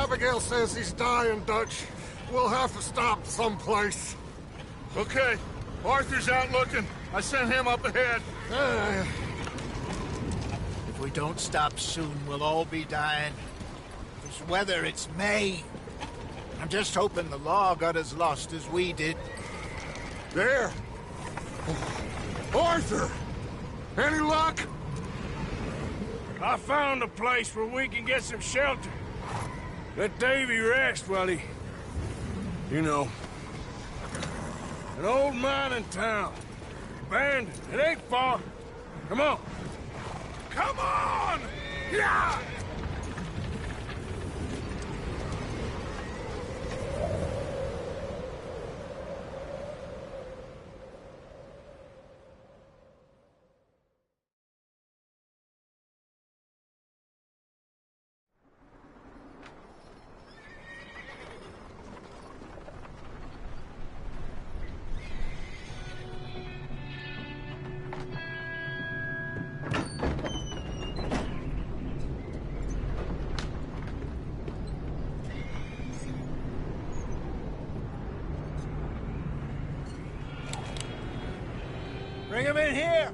Abigail says he's dying, Dutch. We'll have to stop someplace. Okay. Arthur's out looking. I sent him up ahead. If we don't stop soon, we'll all be dying. This weather, it's May. I'm just hoping the law got as lost as we did. There. Arthur! Any luck? I found a place where we can get some shelter. Let Davy rest while he... You know. An old mining town. Abandoned. It ain't far. Come on. Come on! Yeah! Bring him in here!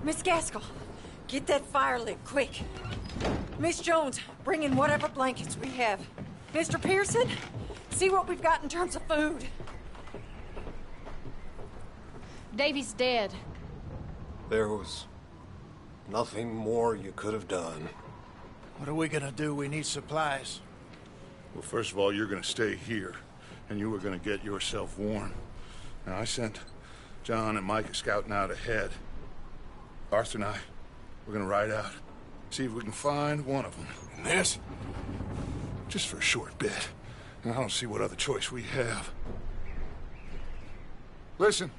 Miss Gaskell, get that fire lit, quick. Miss Jones, bring in whatever blankets we have. Mr. Pearson, see what we've got in terms of food. Davy's dead. There was nothing more you could have done. What are we gonna do? We need supplies. Well, first of all, you're gonna stay here, and you were gonna get yourself warm. Now, I sent John and Micah scouting out ahead. Arthur and I, we're gonna ride out, see if we can find one of them. And this, just for a short bit. And I don't see what other choice we have. Listen.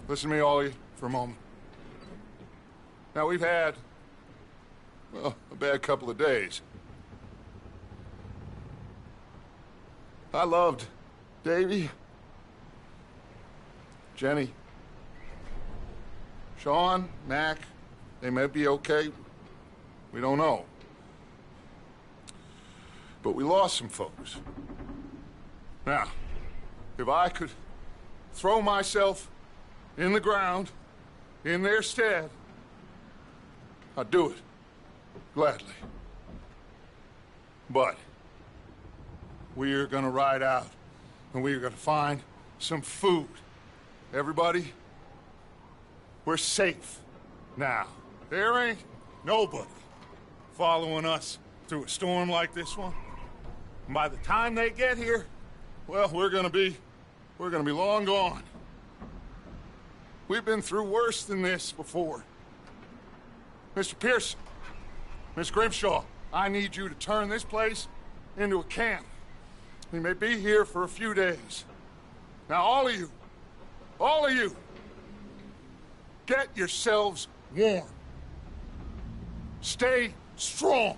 Listen to me, all of you, for a moment. Now, we've had, well, a bad couple of days. I loved Davy, Jenny, Sean, Mac. They may be okay. We don't know. But we lost some folks. Now, if I could throw myself in the ground in their stead, I'd do it. Gladly. But we're gonna ride out, and we're gonna find some food. Everybody, we're safe now. There ain't nobody following us through a storm like this one. And by the time they get here, well, we're gonna be long gone. We've been through worse than this before. Mr. Pearson, Miss Grimshaw, I need you to turn this place into a camp. We may be here for a few days. Now, all of you, get yourselves warm. Stay strong.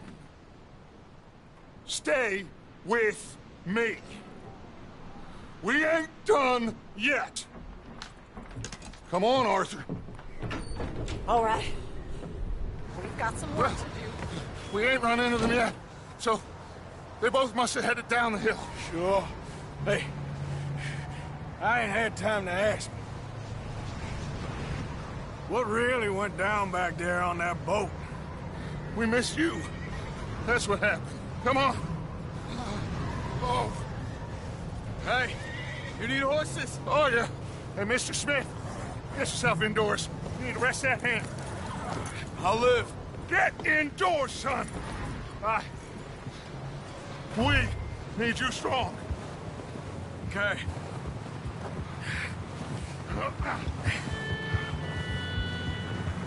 Stay with me. We ain't done yet. Come on, Arthur. All right. We've got some work to do. We ain't run into them yet, so they both must have headed down the hill. Sure. Hey, I ain't had time to ask. What really went down back there on that boat? We missed you. That's what happened. Come on. Oh. Hey, you need horses? Oh, yeah. Hey, Mr. Smith, get yourself indoors. You need to rest that hand. I'll live. Get indoors, son. We need you strong. Okay.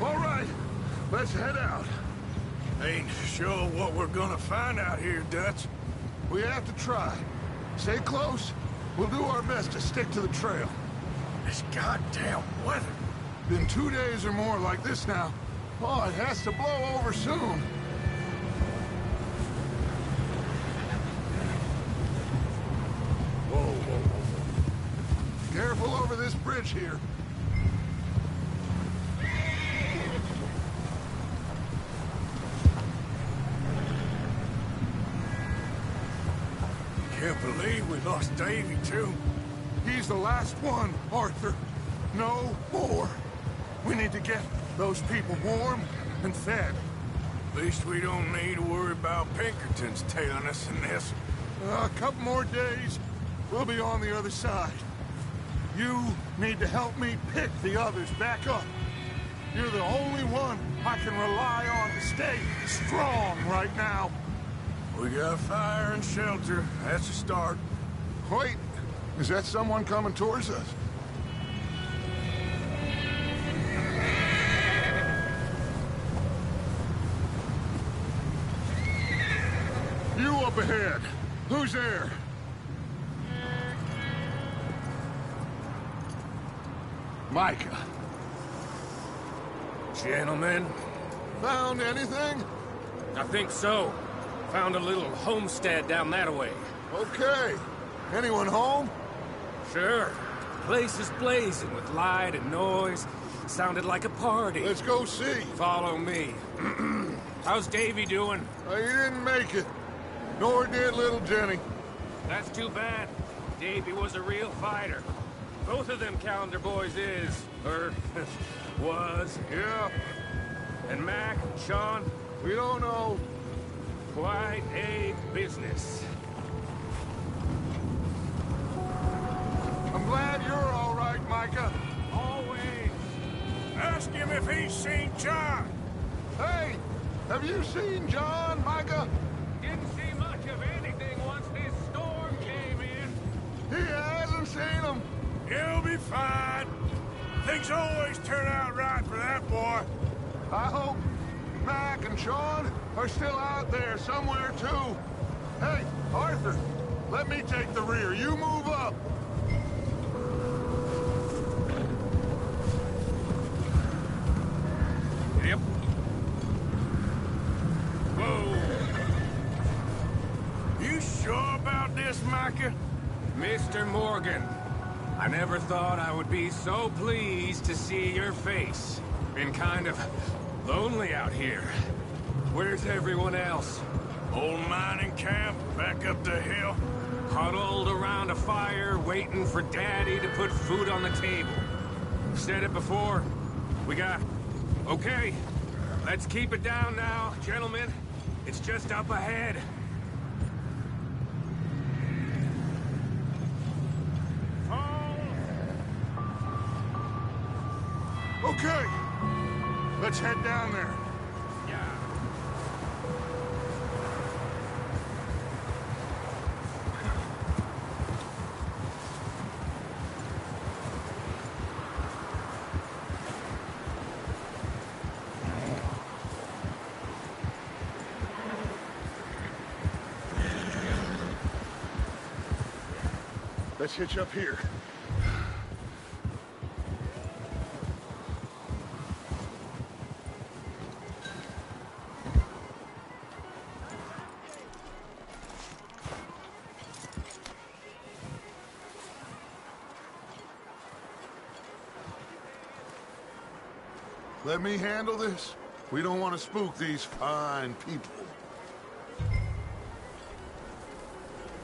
All right, let's head out. Ain't sure what we're gonna find out here, Dutch. We have to try. Stay close. We'll do our best to stick to the trail. This goddamn weather. Been 2 days or more like this now. Oh, it has to blow over soon. Whoa. Careful over this bridge here. Can't believe we lost Davy, too. He's the last one, Arthur. No more. We need to get those people warm and fed. At least we don't need to worry about Pinkertons tailing us in this. A couple more days, we'll be on the other side. You need to help me pick the others back up. You're the only one I can rely on to stay strong right now. We got fire and shelter. That's a start. Wait, is that someone coming towards us? You up ahead. Who's there? Micah. Gentlemen, Found anything? I think so. Found a little homestead down that way. Okay. Anyone home? Sure. Place is blazing with light and noise. Sounded like a party. Let's go see. Follow me. How's Davy doing? He didn't make it. Nor did little Jenny. That's too bad. Davy was a real fighter. Both of them calendar boys is, or was. Yeah, And Mac, Sean, we don't know. quite a business. I'm glad you're all right, Micah. if he's seen John. Hey, have you seen John, Micah? Didn't see much of anything once this storm came in. He hasn't seen him. He'll be fine. Things always turn out right for that boy. I hope Mac and Sean are still out there somewhere, too. Hey, Arthur, let me take the rear. You move up. Yep. Whoa. You sure about this, Micah? Mr. Morgan, I never thought I would be so pleased to see your face. Been kind of lonely out here. Where's everyone else? Old mining camp, back up the hill. Huddled around a fire, waiting for Daddy to put food on the table. Said it before. We got... Okay, let's keep it down now, gentlemen. It's just up ahead. Okay, let's head down there. Yeah. Let's hitch up here. Let me handle this. We don't want to spook these fine people.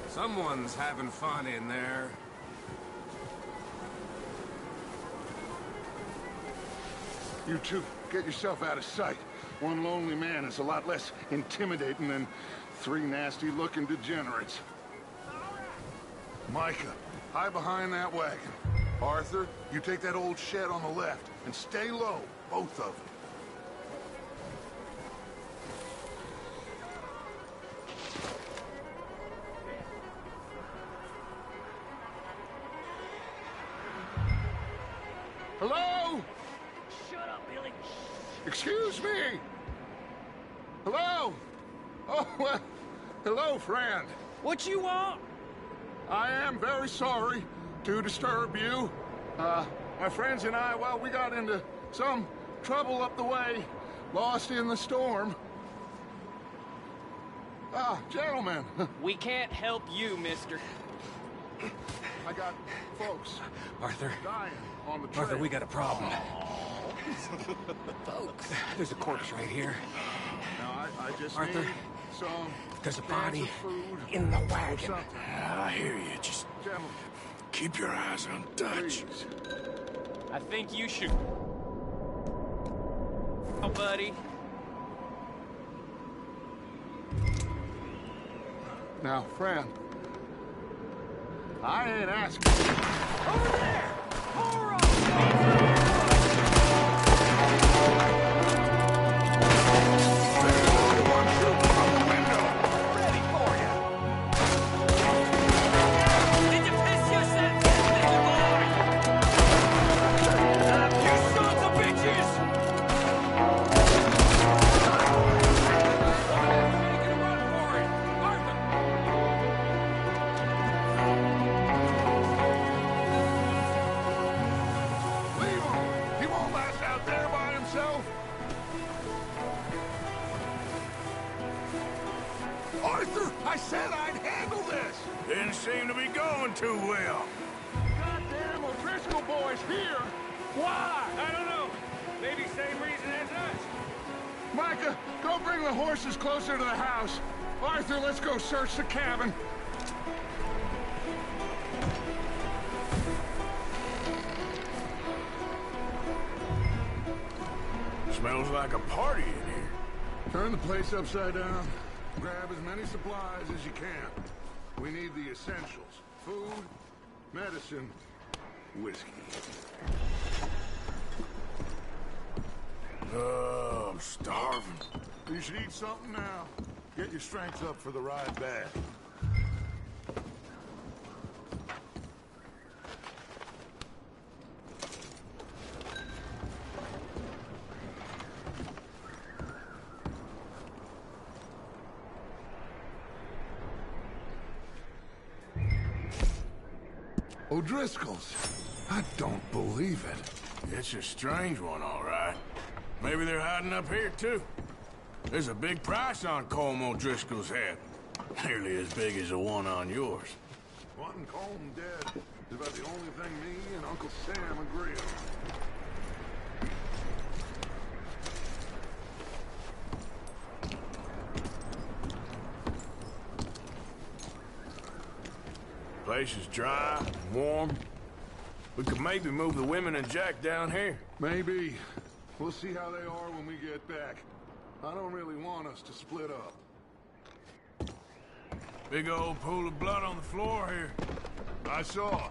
Someone's having fun in there. You two, get yourself out of sight. One lonely man is a lot less intimidating than three nasty-looking degenerates. Micah, hide behind that wagon. Arthur, you take that old shed on the left, and stay low, both of you. Hello? Shut up, Billy. Excuse me? Hello? Oh, well, hello, friend. What you want? I am very sorry to disturb you. My friends and I, well, we got into some trouble up the way, lost in the storm. Gentlemen, We can't help you, mister. I got folks Arthur. dying on the trail. Arthur, we got a problem. Folks. There's a corpse right here. Now, I just Arthur, need some there's a cans body of food in the or wagon. something. I hear you. Just Gentlemen, keep your eyes on Dutch. please. I think you should... Oh, buddy. Now, friend, I ain't asking. Over there! All right! Ready for you! Did you piss yourself yet, little boy? You sons of bitches! Making a run for it! Arthur! Leave him! He won't last out there by himself! Arthur, I said I'd handle this! Didn't seem to be going too well. Goddamn O'Driscoll boys here! Why? I don't know. Maybe same reason as us. Micah, go bring the horses closer to the house. Arthur, let's go search the cabin. Smells like a party in here. Turn the place upside down. Grab as many supplies as you can. We need the essentials. Food, medicine, whiskey. Oh, I'm starving. You should eat something now. Get your strength up for the ride back. O'Driscoll's. I don't believe it. It's a strange one, all right. Maybe they're hiding up here, too. There's a big price on Colm O'Driscoll's head. Nearly as big as the one on yours. Wanting Colm dead is about the only thing me and Uncle Sam agree on. Place is dry, warm. We could maybe move the women and Jack down here. Maybe. We'll see how they are when we get back. I don't really want us to split up. Big old pool of blood on the floor here. I saw.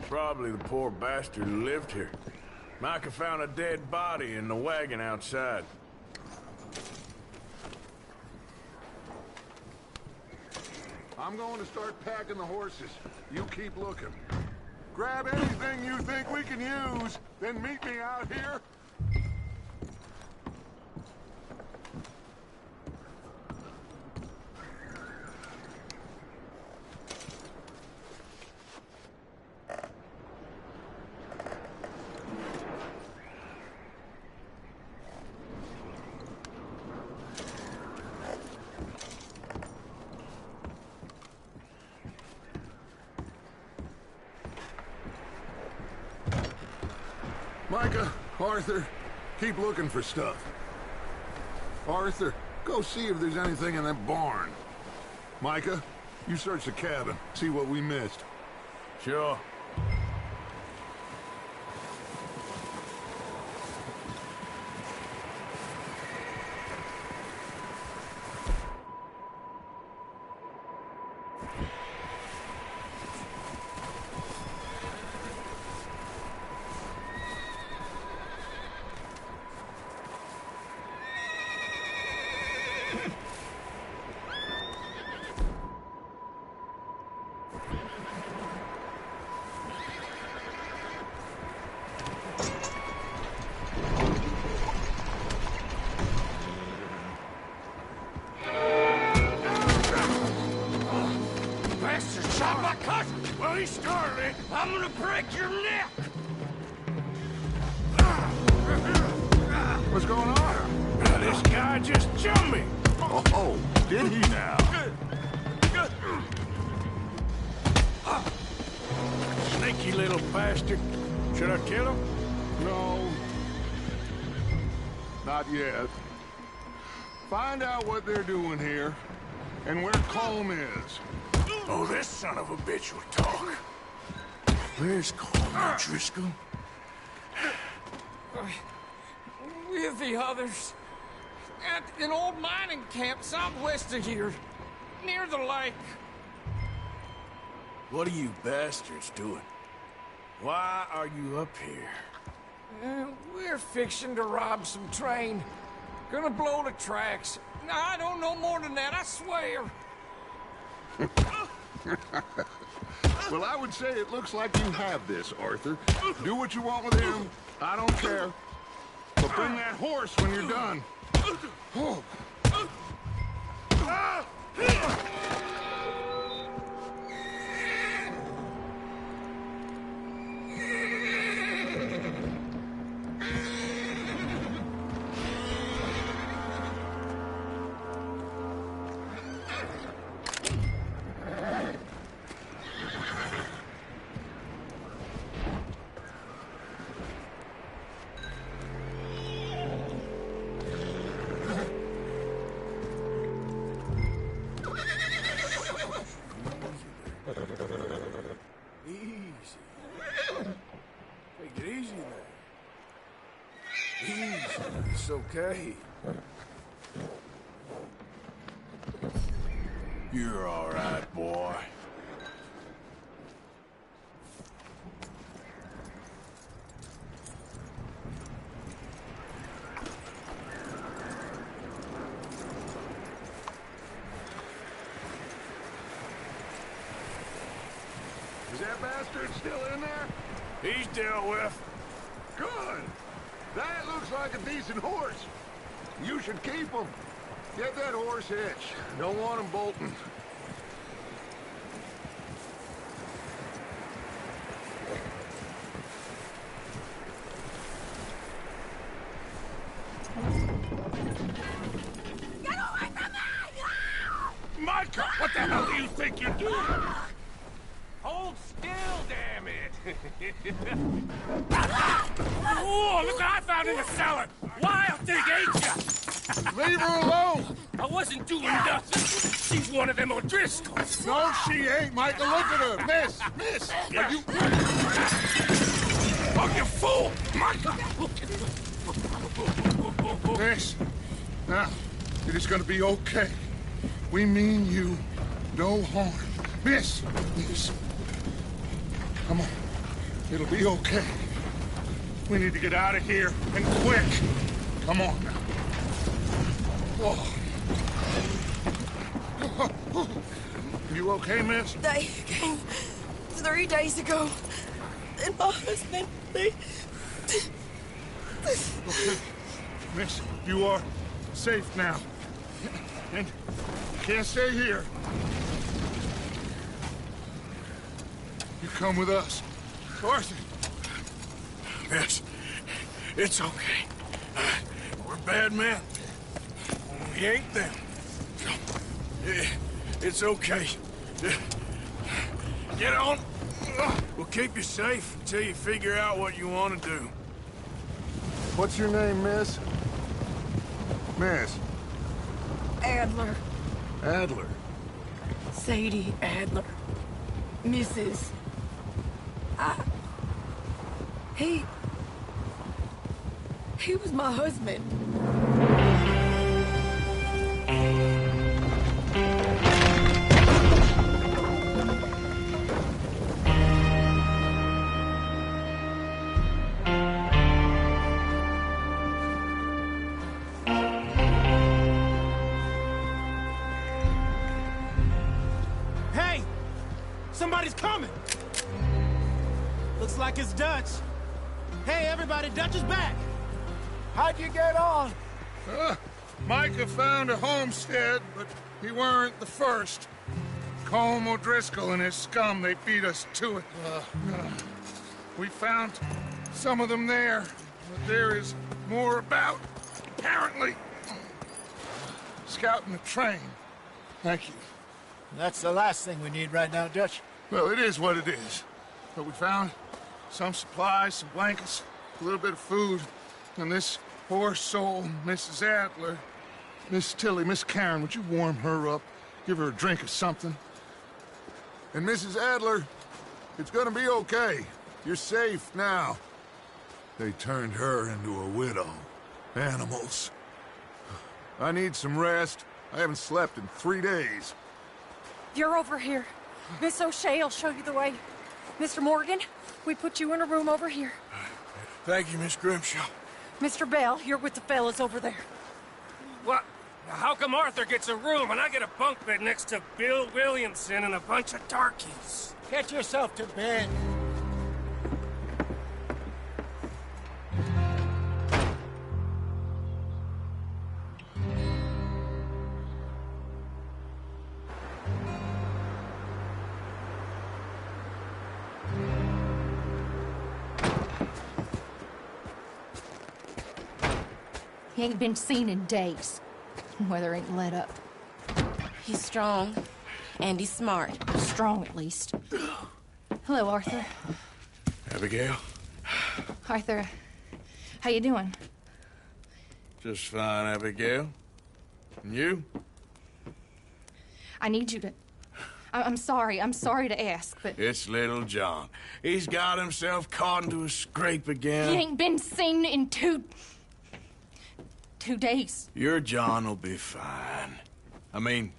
Probably the poor bastard who lived here. Micah found a dead body in the wagon outside. I'm going to start packing the horses. You keep looking. Grab anything you think we can use, then meet me out here. Micah, Arthur, keep looking for stuff. Arthur, go see if there's anything in that barn. Micah, you search the cabin, see what we missed. Sure. Well, he started. I'm gonna break your neck. What's going on? This guy just jumped me. Oh, did he now? Sneaky little bastard. Should I kill him? No. Not yet. Find out what they're doing here, and where Colm is. Oh, this son of a bitch will talk. Where's Colm O'Driscoll? With the others. At an old mining camp southwest of here. Near the lake. What are you bastards doing? Why are you up here? We're fixing to rob some train. Gonna blow the tracks. I don't know more than that, I swear. Well, I would say it looks like you have this, Arthur. Do what you want with him. I don't care. But bring that horse when you're done. Oh. Take it easy there. Easy. It's okay. You're all right, boy. Is that bastard still in there? He's dealt with. Good. That looks like a decent horse. You should keep him. Get that horse hitched. Don't want him bolting. Get away from me! Micah, what the hell do you think you're doing? Hold still, damn it! Oh, look what I found in the cellar! Wild thing, ain't ya? Leave her alone! I wasn't doing nothing. She's one of them O'Driscolls. No, she ain't, Micah. Look at her. Miss, are you... Oh, you fool! Micah! Miss, now, it is gonna be okay. We mean you no harm. Miss, come on. It'll be okay. We need to get out of here, and quick. Come on now. Oh. You okay, miss? They came 3 days ago. And my husband, they... Okay. Miss, you are safe now. And you can't stay here. You come with us. Arthur. Miss, it's okay. We're bad men. We ain't them. It's okay. Get on. We'll keep you safe until you figure out what you want to do. What's your name, miss? Miss. Adler. Adler. Sadie Adler. Mrs. He was my husband. Hey! Somebody's coming! Looks like it's Dutch. Hey, everybody, Dutch is back! How'd you get on? Micah found a homestead, but he weren't the first. Colm O'Driscoll and his scum, they beat us to it. We found some of them there, but there is more about, apparently. Scouting the train. Thank you. That's the last thing we need right now, Dutch. Well, it is what it is. But we found some supplies, some blankets, a little bit of food, and this poor soul, Mrs. Adler. Miss Tilly, Miss Karen, would you warm her up? Give her a drink or something? And Mrs. Adler, it's gonna be okay. You're safe now. They turned her into a widow. Animals. I need some rest. I haven't slept in 3 days. You're over here. Miss O'Shea will show you the way. Mr. Morgan, we put you in a room over here. Thank you, Miss Grimshaw. Mr. Bell, you're with the fellas over there. What? How come Arthur gets a room and I get a bunk bed next to Bill Williamson and a bunch of darkies? Get yourself to bed. He ain't been seen in days. Weather ain't let up. He's strong, and he's smart. Strong, at least. Hello, Arthur. Abigail? Arthur, how you doing? Just fine, Abigail. And you? I need you to... I'm sorry to ask, but... It's little John. He's got himself caught into a scrape again. He ain't been seen in 2 days. Your John will be fine. I mean,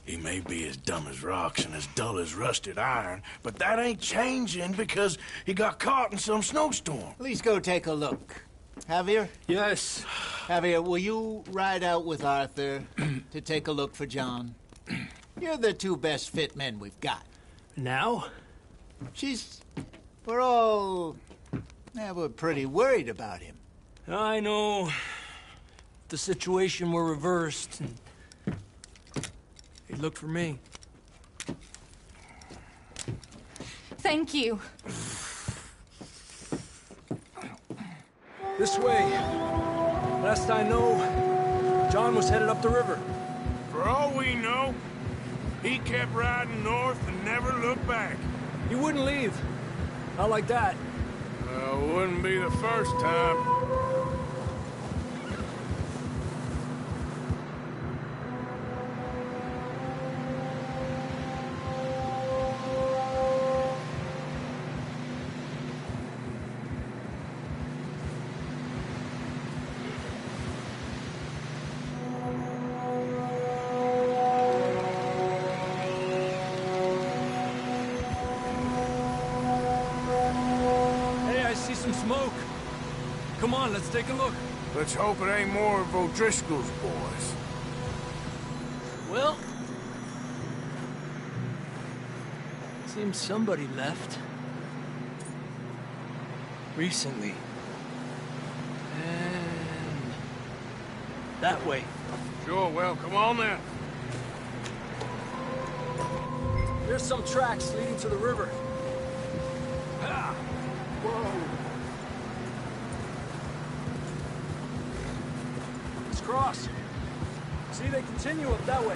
he may be as dumb as rocks and as dull as rusted iron, but that ain't changing because he got caught in some snowstorm. Please go take a look. Javier? Yes. Javier, will you ride out with Arthur to take a look for John? You're the 2 best fit men we've got. Now? We're all... Yeah, we're pretty worried about him. I know. If the situation were reversed, and he'd look for me. Thank you. This way. Last I know, John was headed up the river. For all we know, he kept riding north and never looked back. He wouldn't leave. Not like that. Wouldn't be the first time. Smoke. Come on, let's take a look. Let's hope it ain't more of O'Driscoll's boys. Well... seems somebody left. Recently. And... that way. Sure, well, come on then. There's some tracks leading to the river. Ah! Whoa! Cross. See, they continue up that way.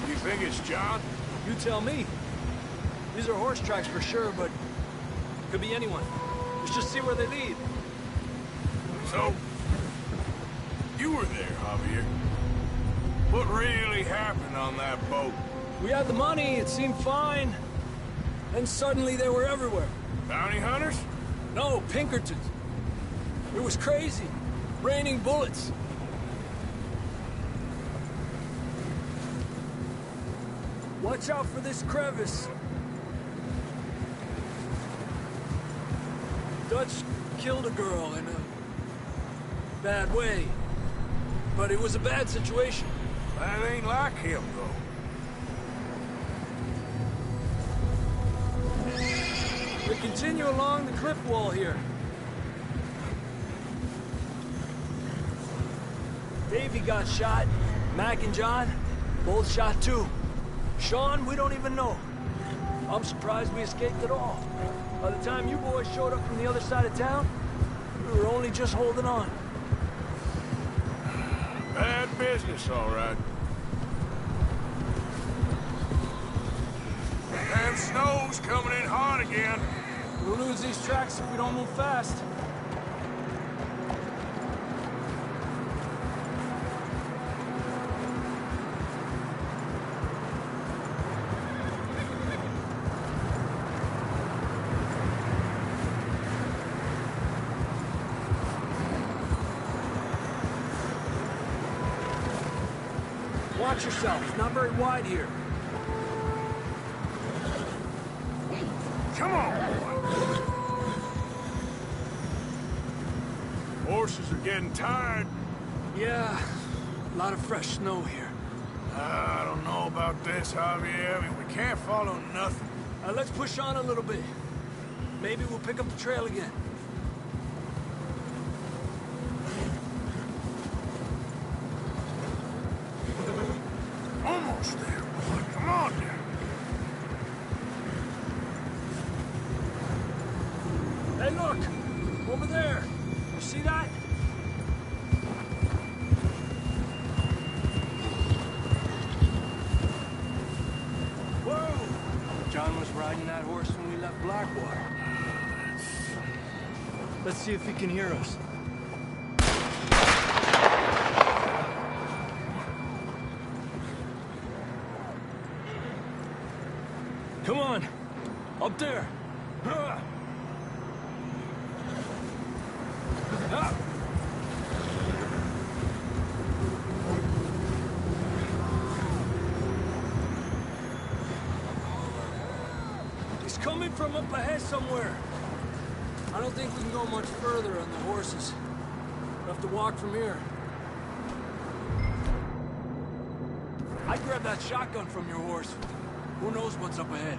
You think it's John? You tell me. These are horse tracks for sure, but could be anyone. Let's just see where they lead. So, you were there, Javier. What really happened on that boat? We had the money, it seemed fine. Then suddenly they were everywhere. Bounty hunters? No, Pinkertons. It was crazy. Raining bullets. Watch out for this crevice. Dutch killed a girl in a bad way. But it was a bad situation. That ain't like him, though. We continue along the cliff wall here. Davey got shot. Mac and John, both shot too. Sean, we don't even know. I'm surprised we escaped at all. By the time you boys showed up from the other side of town, we were only just holding on. Bad business, all right. And snow's coming in hard again. We'll lose these tracks if we don't move fast. Watch yourself. It's not very wide here. Come on, boy. Horses are getting tired. Yeah, a lot of fresh snow here. I don't know about this, Javier. I mean, we can't follow nothing. Let's push on a little bit. Maybe we'll pick up the trail again. Almost there, boy. Come on there. Hey, look! Over there! You see that? Whoa! John was riding that horse when we left Blackwater. Let's see if he can hear us. Come on! Up there! He's coming from up ahead somewhere. I don't think we can go much further on the horses. We'll have to walk from here. I grabbed that shotgun from your horse. Who knows what's up ahead?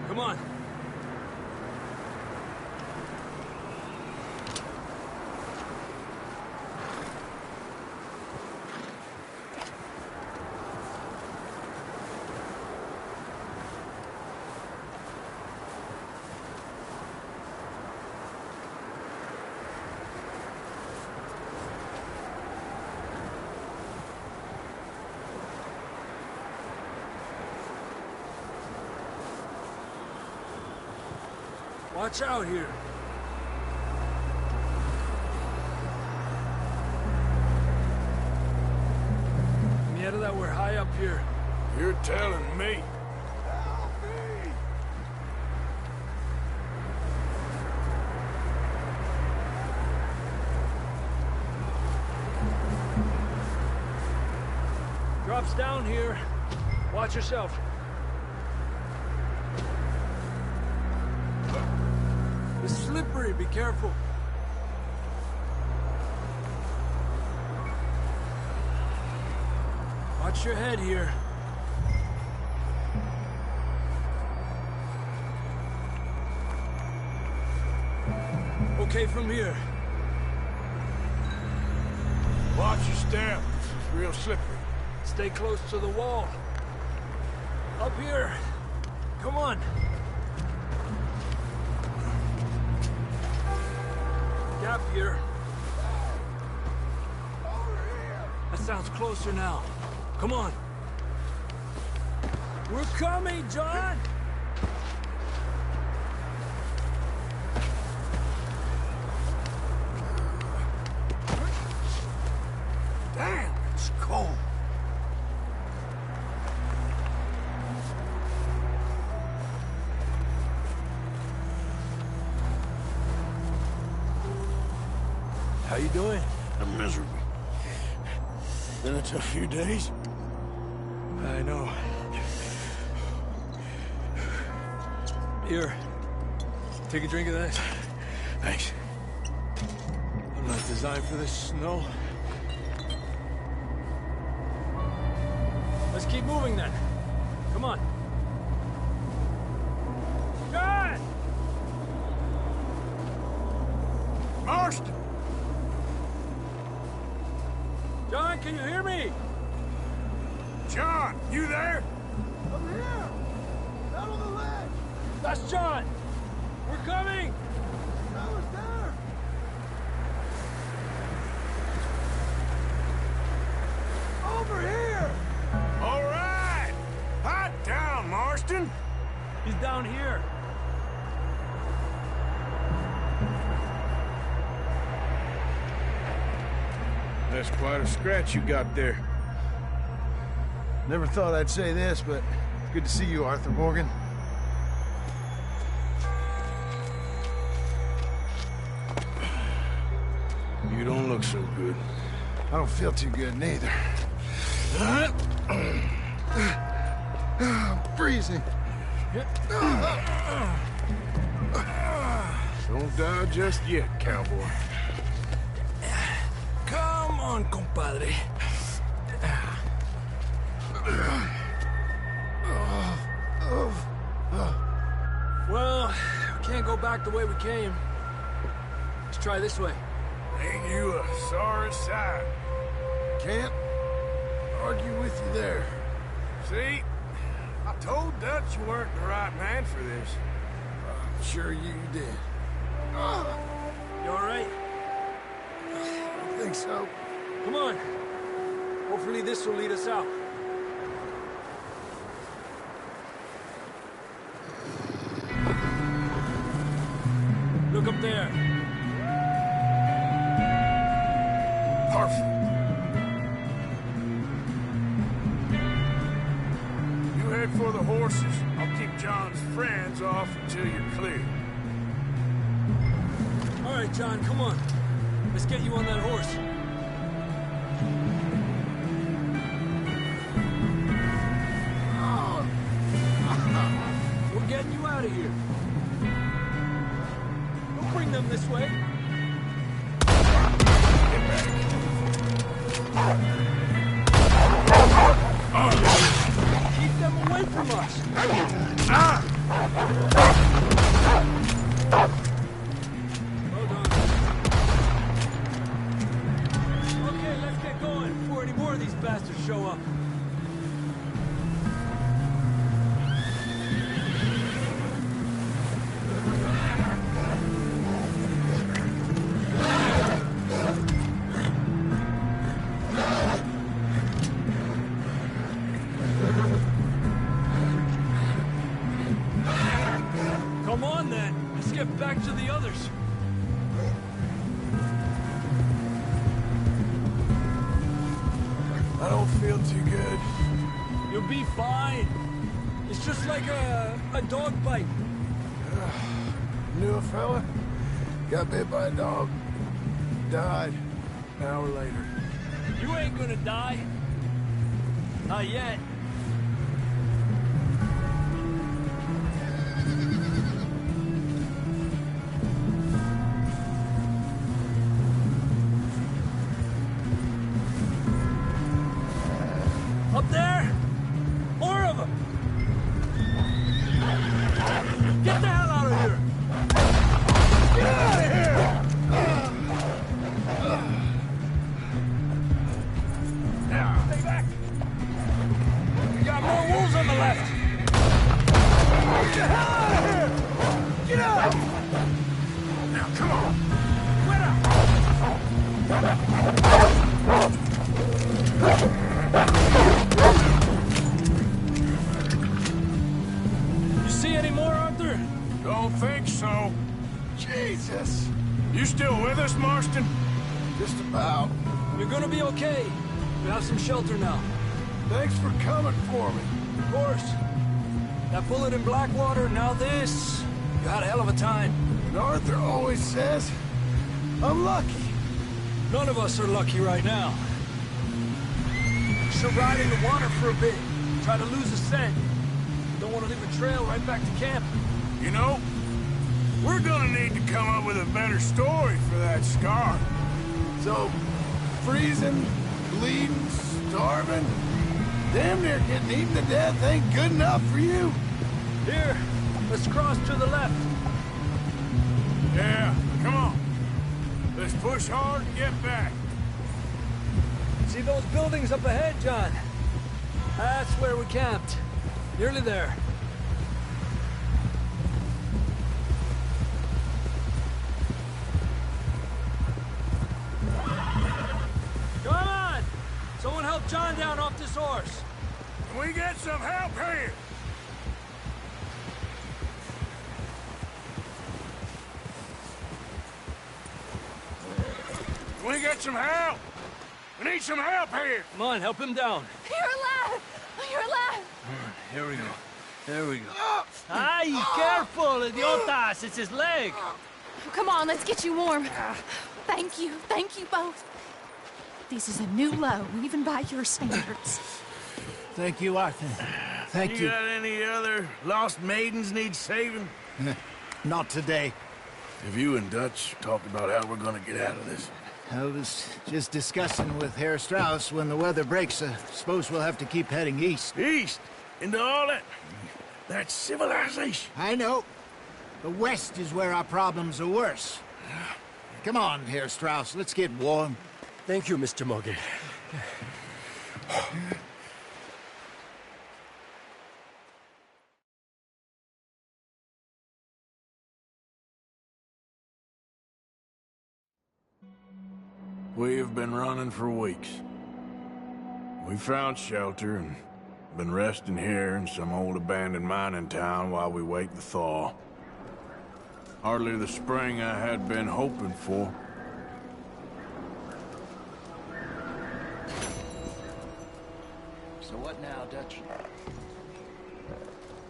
Come on. Watch out here. Mierda, that we're high up here. You're telling me. Drops down here. Watch yourself. It's slippery, be careful. Watch your head here. Okay from here. Watch your step. It's real slippery. Stay close to the wall. Up here. Come on. Gap here. That sounds closer now. Come on. We're coming, John! Damn, it's cold. How you doing? I'm miserable. Been a tough few days. I know. Here. Take a drink of that. Thanks. I'm not designed for this snow. Let's keep moving then. Come on. John! Marston! John, can you hear me? John, you there? I'm here! Down on the ledge! That's John! We're coming! I was there! Over here! All right! Hot down, Marston! He's down here. That's quite a scratch you got there. Never thought I'd say this, but it's good to see you, Arthur Morgan. You don't look so good. I don't feel too good, neither. I'm freezing. Don't die just yet, cowboy. Come on, compadre. Well, we can't go back the way we came. Let's try this way. Ain't you a sorry sight? Can't argue with you there. See? I told Dutch you weren't the right man for this. I'm sure you did. You all right? I think so. Come on. Hopefully this will lead us out. Look up there. Perfect. You head for the horses. I'll keep John's friends off until you're clear. All right, John, come on. Let's get you on that horse. We're getting you out of here. Don't bring them this way. Keep them away from us! Well done. Okay, let's get going before any more of these bastards show up. Come on, then. Let's get back to the others. I don't feel too good. You'll be fine. It's just like a dog bite. Knew a fella, got bit by a dog, died an hour later. You ain't gonna die. Not yet. Up there? More of them! Get the hell out of here! Get out of here! Now, stay back! We got more wolves on the left! Get the hell out of here! Get out! Now, come on! You see any more, Arthur? Don't think so. Jesus! You still with us, Marston? Just about. You're gonna be okay. We have some shelter now. Thanks for coming for me. Of course. That bullet in Blackwater, now this. You had a hell of a time. And Arthur always says, I'm lucky. None of us are lucky right now. You should ride in the water for a bit. Try to lose a scent. Don't want to leave a trail right back to camp. You know, we're gonna need to come up with a better story for that scar. So, freezing, bleeding, starving, damn near getting eaten to death ain't good enough for you. Here, let's cross to the left. Yeah, come on. Let's push hard and get back. See those buildings up ahead, John? That's where we camped. Nearly there. Come on! Someone help John down off this horse. Can we get some help here? Can we get some help? We need some help here. Come on, help him down. You're alive! You're alive! Here we go. There we go. Ay, careful, idiotas! It's his leg. Come on, let's get you warm. Thank you both. This is a new low, even by your standards. Thank you, Arthur. Thank you. You got any other lost maidens need saving? Not today. Have you and Dutch talked about how we're gonna get out of this? I was just discussing with Herr Strauss when the weather breaks. Suppose we'll have to keep heading east. East? Into all that civilization? I know. The west is where our problems are worse. Come on, Herr Strauss. Let's get warm. Thank you, Mr. Morgan. We have been running for weeks. We found shelter and been resting here in some old abandoned mining town while we wait the thaw. Hardly the spring I had been hoping for. So what now, Dutch?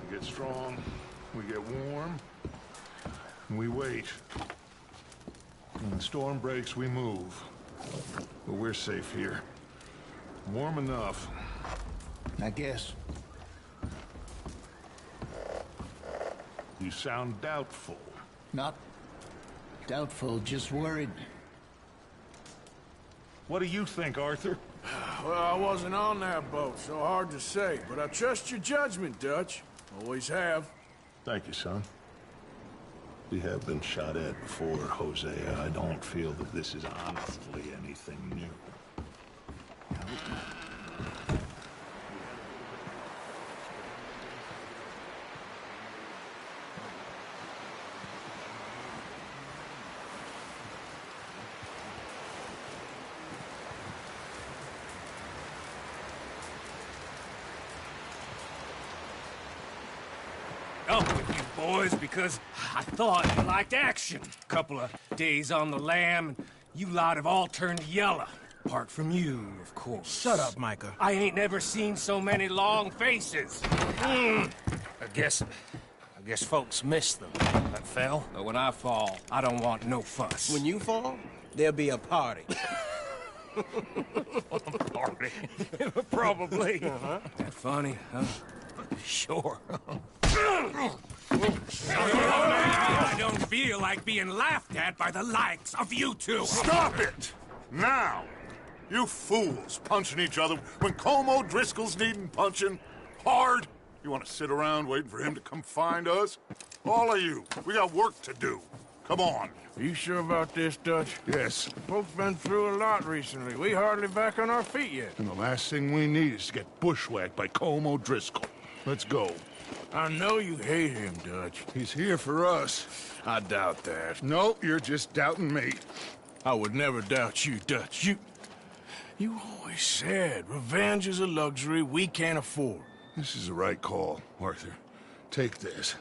We get strong, we get warm, and we wait. When the storm breaks, we move. But we're safe here. Warm enough. I guess. You sound doubtful. Not doubtful, just worried. What do you think, Arthur? Well, I wasn't on that boat, so hard to say. But I trust your judgment, Dutch. Always have. Thank you, son. We have been shot at before, Hosea. I don't feel that this is honestly anything new. Up with you boys because I thought you liked action. Couple of days on the lam, and you lot have all turned yellow. Apart from you, of course. Shut up, Micah. I ain't never seen so many long faces. I guess folks miss them. That fell. But when I fall, I don't want no fuss. When you fall, there'll be a party. Party? Probably. That funny, huh? Sure. I don't feel like being laughed at by the likes of you two. Stop it! Now! You fools punching each other when Como Driscoll's needing punching hard. You want to sit around waiting for him to come find us? All of you, we got work to do. Come on. Are you sure about this, Dutch? Yes. Folks been through a lot recently. We hardly back on our feet yet. And the last thing we need is to get bushwhacked by Como Driscoll. Let's go. I know you hate him, Dutch. He's here for us. I doubt that. No, you're just doubting me. I would never doubt you, Dutch. You always said revenge is a luxury we can't afford. This is the right call, Arthur. Take this.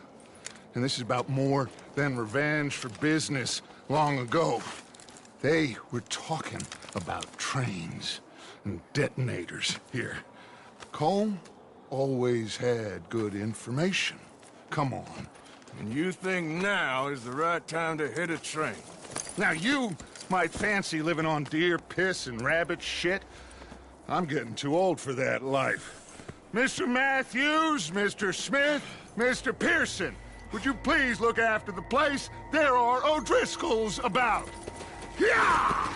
And this is about more than revenge for business long ago. They were talking about trains and detonators here. Colm always had good information. Come on. And you think now is the right time to hit a train? Now you might fancy living on deer piss and rabbit shit. I'm getting too old for that life. Mr. Matthews, Mr. Smith, Mr. Pearson, would you please look after the place? There are O'Driscolls about. Yeah!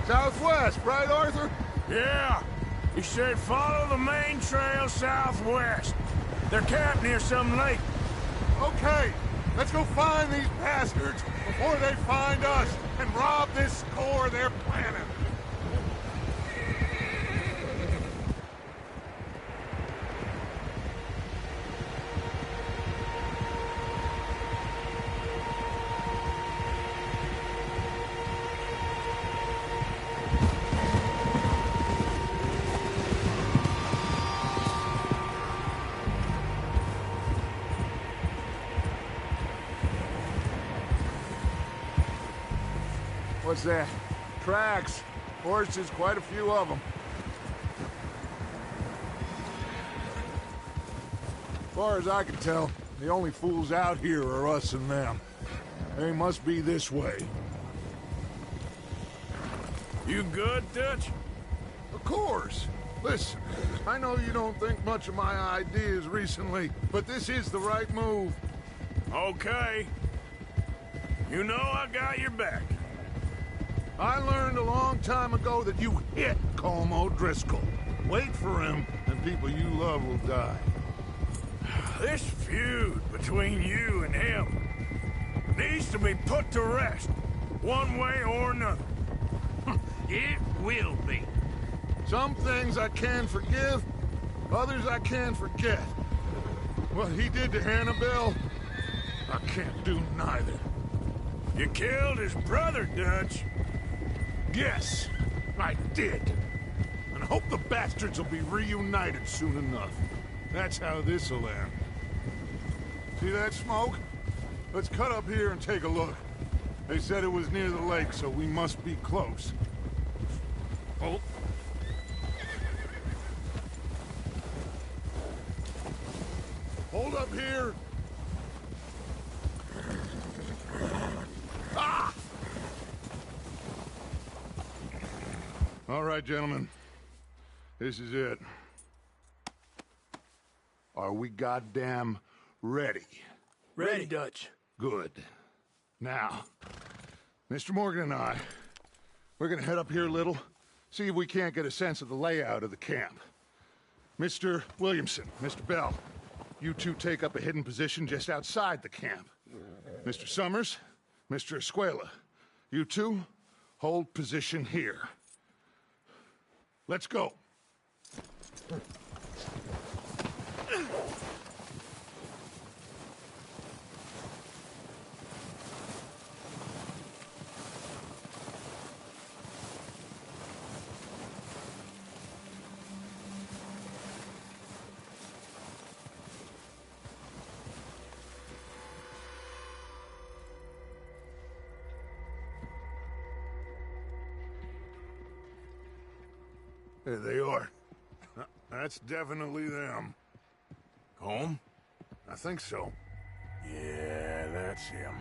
Southwest, right, Arthur? Yeah. He said follow the main trail southwest. They're camped near some lake. Okay, let's go find these bastards before they find us and rob this core they're planning. What's that? Tracks. Horses, quite a few of them. As far as I can tell, the only fools out here are us and them. They must be this way. You good, Dutch? Of course. Listen, I know you don't think much of my ideas recently, but this is the right move. Okay. You know I got your back. I learned a long time ago that you hit Colm O'Driscoll. Wait for him, and people you love will die. This feud between you and him needs to be put to rest, one way or another. It will be. Some things I can forgive, others I can forget. What he did to Annabelle, I can't do neither. You killed his brother, Dutch. Yes, I did. And I hope the bastards will be reunited soon enough. That's how this'll end. See that smoke? Let's cut up here and take a look. They said it was near the lake, so we must be close. Oh. Hold up here. Ah! All right, gentlemen. This is it. Are we goddamn ready? Ready, Dutch. Good. Now, Mr. Morgan and I, we're gonna head up here a little, see if we can't get a sense of the layout of the camp. Mr. Williamson, Mr. Bell, you two take up a hidden position just outside the camp. Mr. Summers, Mr. Escuela, you two hold position here. Let's go. There they are. That's definitely them. Home? I think so. Yeah, that's him.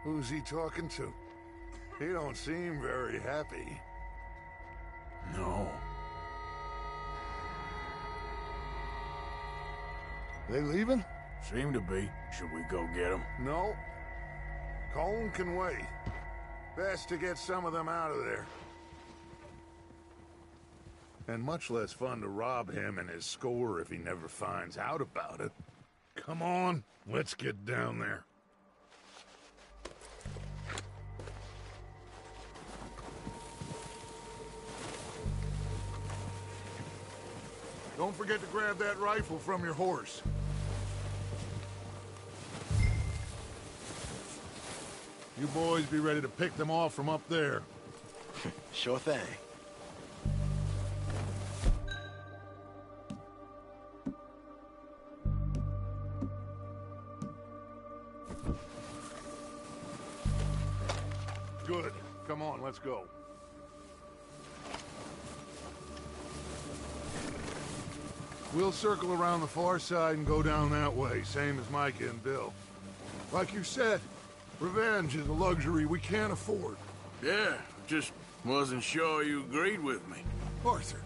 Who's he talking to? He don't seem very happy. No. They leaving? Seem to be. Should we go get them? No. Colm can wait. Best to get some of them out of there. And much less fun to rob him and his score if he never finds out about it. Come on, let's get down there. Don't forget to grab that rifle from your horse. You boys be ready to pick them off from up there. Sure thing. Good. Come on, let's go. We'll circle around the far side and go down that way, same as Micah and Bill. Like you said, revenge is a luxury we can't afford. Yeah, just wasn't sure you agreed with me. Arthur.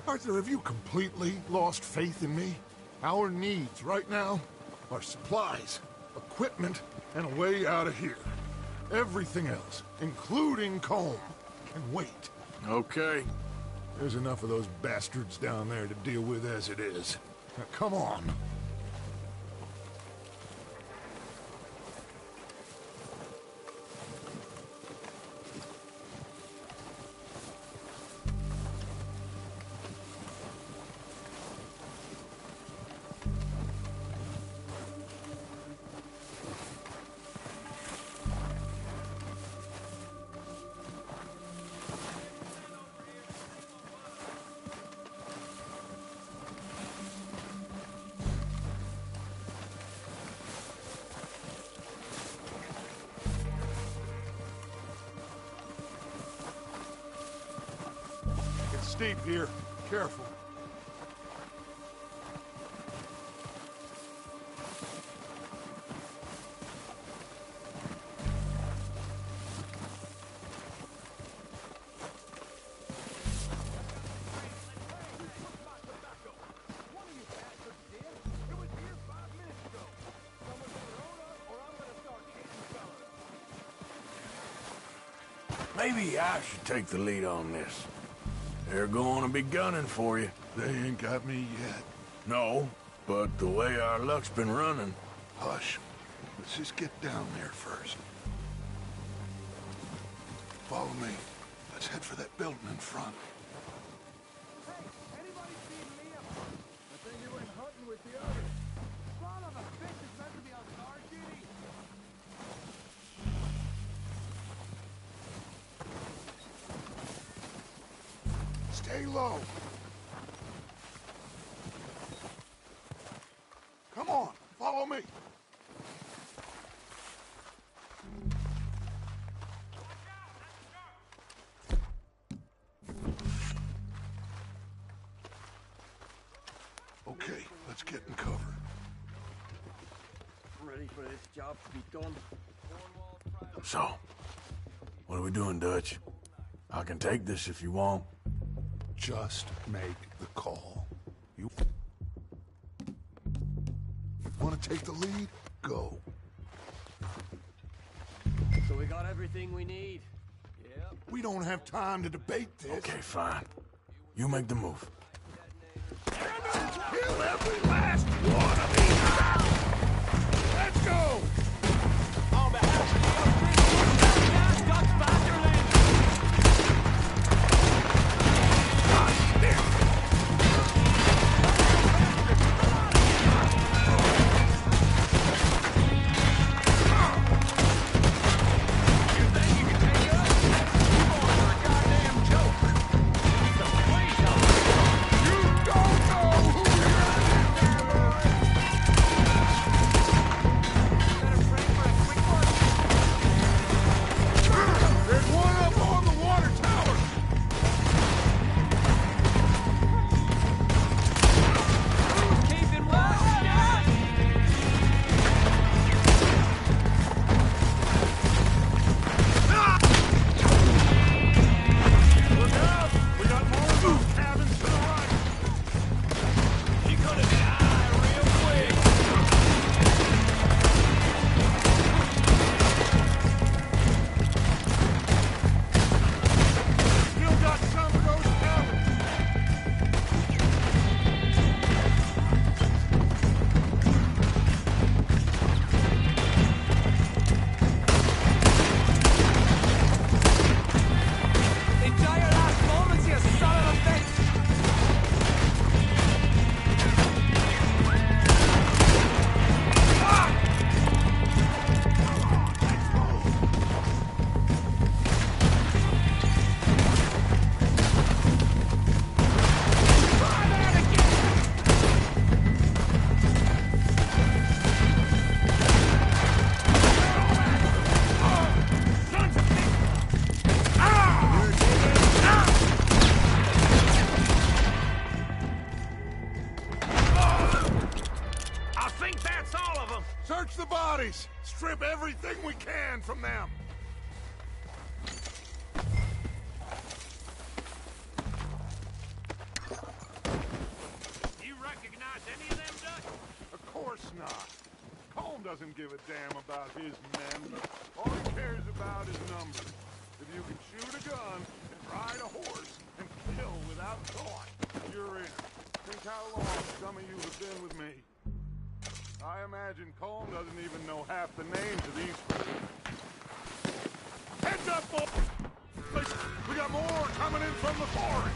Arthur, have you completely lost faith in me? Our needs right now are supplies, equipment, and a way out of here. Everything else, including Colm, can wait. Okay. There's enough of those bastards down there to deal with as it is. Now, come on. It's steep here. Careful. Maybe I should take the lead on this. They're going to be gunning for you. They ain't got me yet. No, but the way our luck's been running... Hush. Let's just get down there first. Follow me. Let's head for that building in front. Hey, anybody seen Liam? I think he went hunting with the others. Son of a bitch is meant to be on guard duty. Stay low. Come on, follow me. Let's get in cover. Ready for this job to be done. So, what are we doing, Dutch? I can take this if you want. Just make the call. You want to take the lead? Go. So we got everything we need. Yep. We don't have time to debate this. Okay, fine. You make the move. Kill every last one of these now! Let's go! On behalf of the Dutch Vanderland! Search the bodies! Strip everything we can from them! You recognize any of them, Dutch? Of course not. Colm doesn't give a damn about his men. All he cares about is numbers. If you can shoot a gun and ride a horse and kill without thought, you're in. Think how long some of you have been with me. I imagine Colm doesn't even know half the names of these folks. Heads up, boys! We got more coming in from the forest!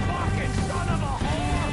Fucking son of a whore!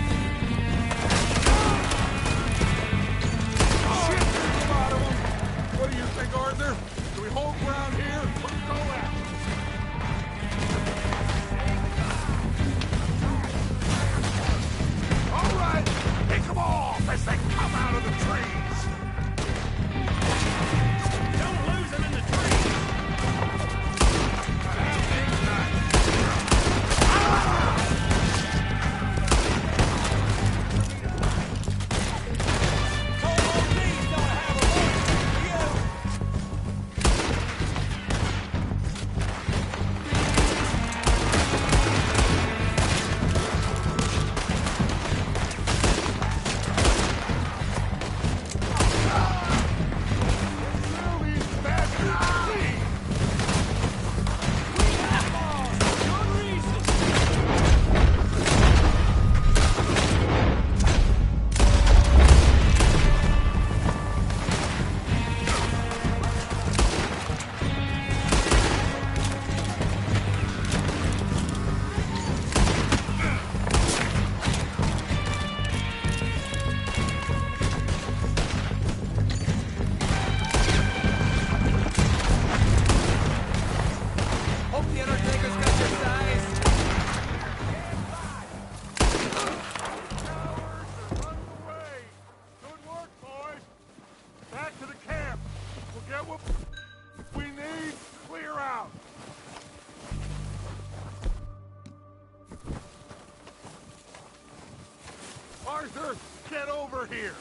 Arthur, get over here!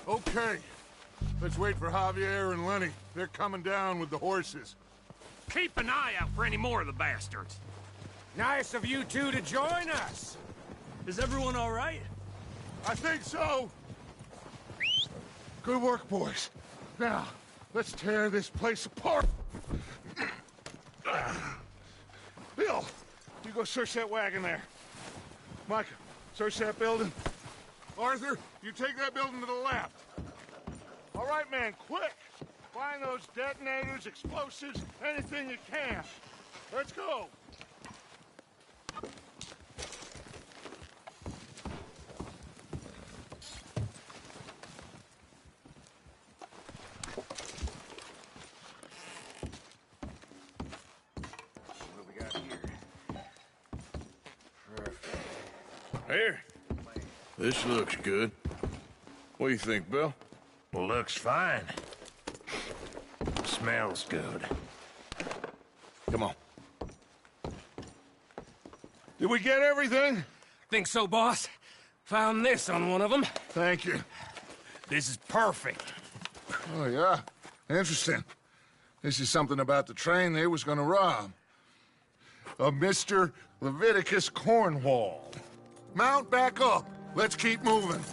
Okay. Let's wait for Javier and Lenny. They're coming down with the horses. Keep an eye out for any more of the bastards. Nice of you two to join us. Is everyone all right? I think so. Good work, boys. Now, let's tear this place apart. Bill, you go search that wagon there. Micah, search that building. Arthur, you take that building to the left. All right, man, quick. Find those detonators, explosives, anything you can. Let's go. What do we got here? Perfect. Here. This looks good. What do you think, Bill? Looks fine. Smells good. Come on. Did we get everything? Think so, boss? Found this on one of them. Thank you. This is perfect. Oh, yeah? Interesting. This is something about the train they was gonna rob. A Mr. Leviticus Cornwall. Mount back up. Let's keep moving.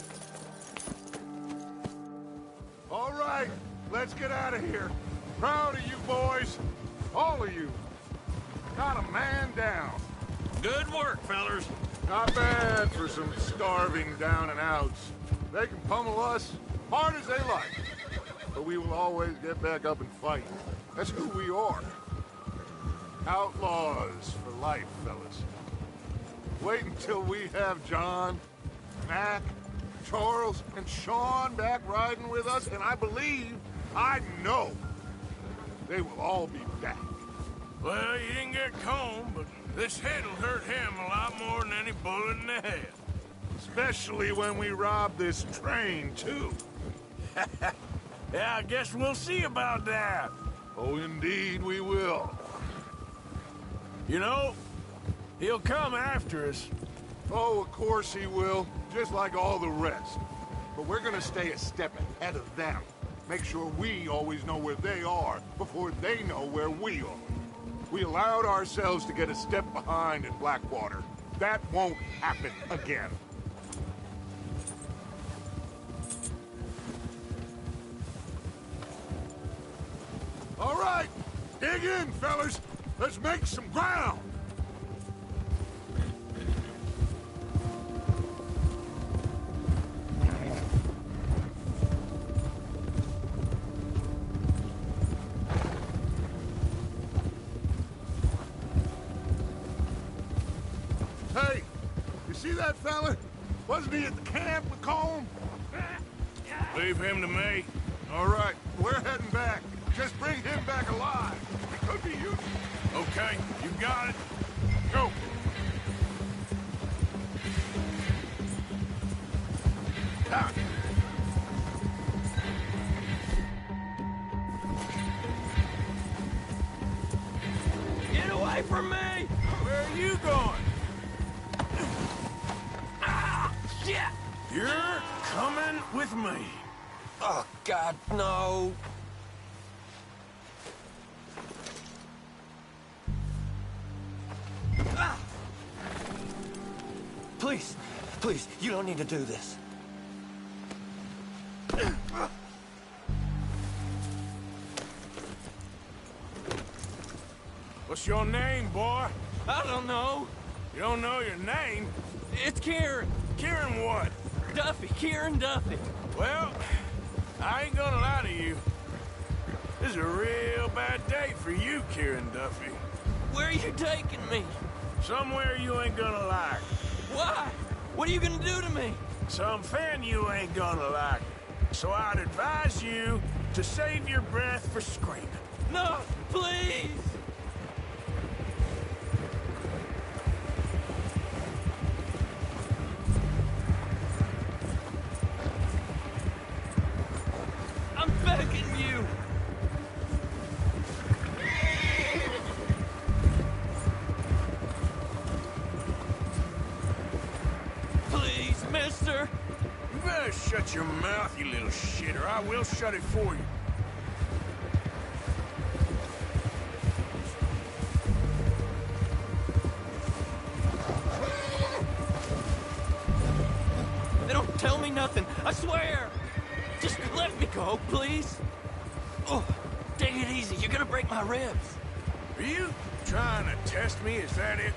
All right, let's get out of here. Proud of you boys. All of you. Got a man down. Good work, fellers. Not bad for some starving down and outs. They can pummel us hard as they like. But we will always get back up and fight. That's who we are. Outlaws for life, fellas. Wait until we have John, Mac, Charles, and Sean back riding with us, and I know, they will all be back. Well, you didn't get Combe, but this hit'll hurt him a lot more than any bullet in the head. Especially when we rob this train, too. Yeah, I guess we'll see about that. Oh, indeed we will. You know, he'll come after us. Oh, of course he will, just like all the rest. But we're gonna stay a step ahead of them. Make sure we always know where they are before they know where we are. We allowed ourselves to get a step behind in Blackwater. That won't happen again. All right, dig in, fellas. Let's make some ground. Hey, you see that fella? Wasn't he at the camp with Colm? Leave him to me. All right, we're heading back. Just bring him back alive. He could be useful. Okay, you got it. Go. Ah. Get away from me! Where are you going? Ah, shit! You're coming with me. Oh, God, no. Ah. Please, please, you don't need to do this. What's your name, boy? I don't know. You don't know your name? It's Kieran. Kieran what? Duffy, Kieran Duffy. Well, I ain't gonna lie to you. This is a real bad day for you, Kieran Duffy. Where are you taking me? Somewhere you ain't gonna like. Why? What are you gonna do to me? Something you ain't gonna like. So I'd advise you to save your breath for screaming. No, please! I'm begging you! Please, mister! You better shut your mouth, you little shit, or I will shut it for you. They don't tell me nothing, I swear! Just let me go, please! Oh, take it easy, you're gonna break my ribs. Are you trying to test me? Is that it?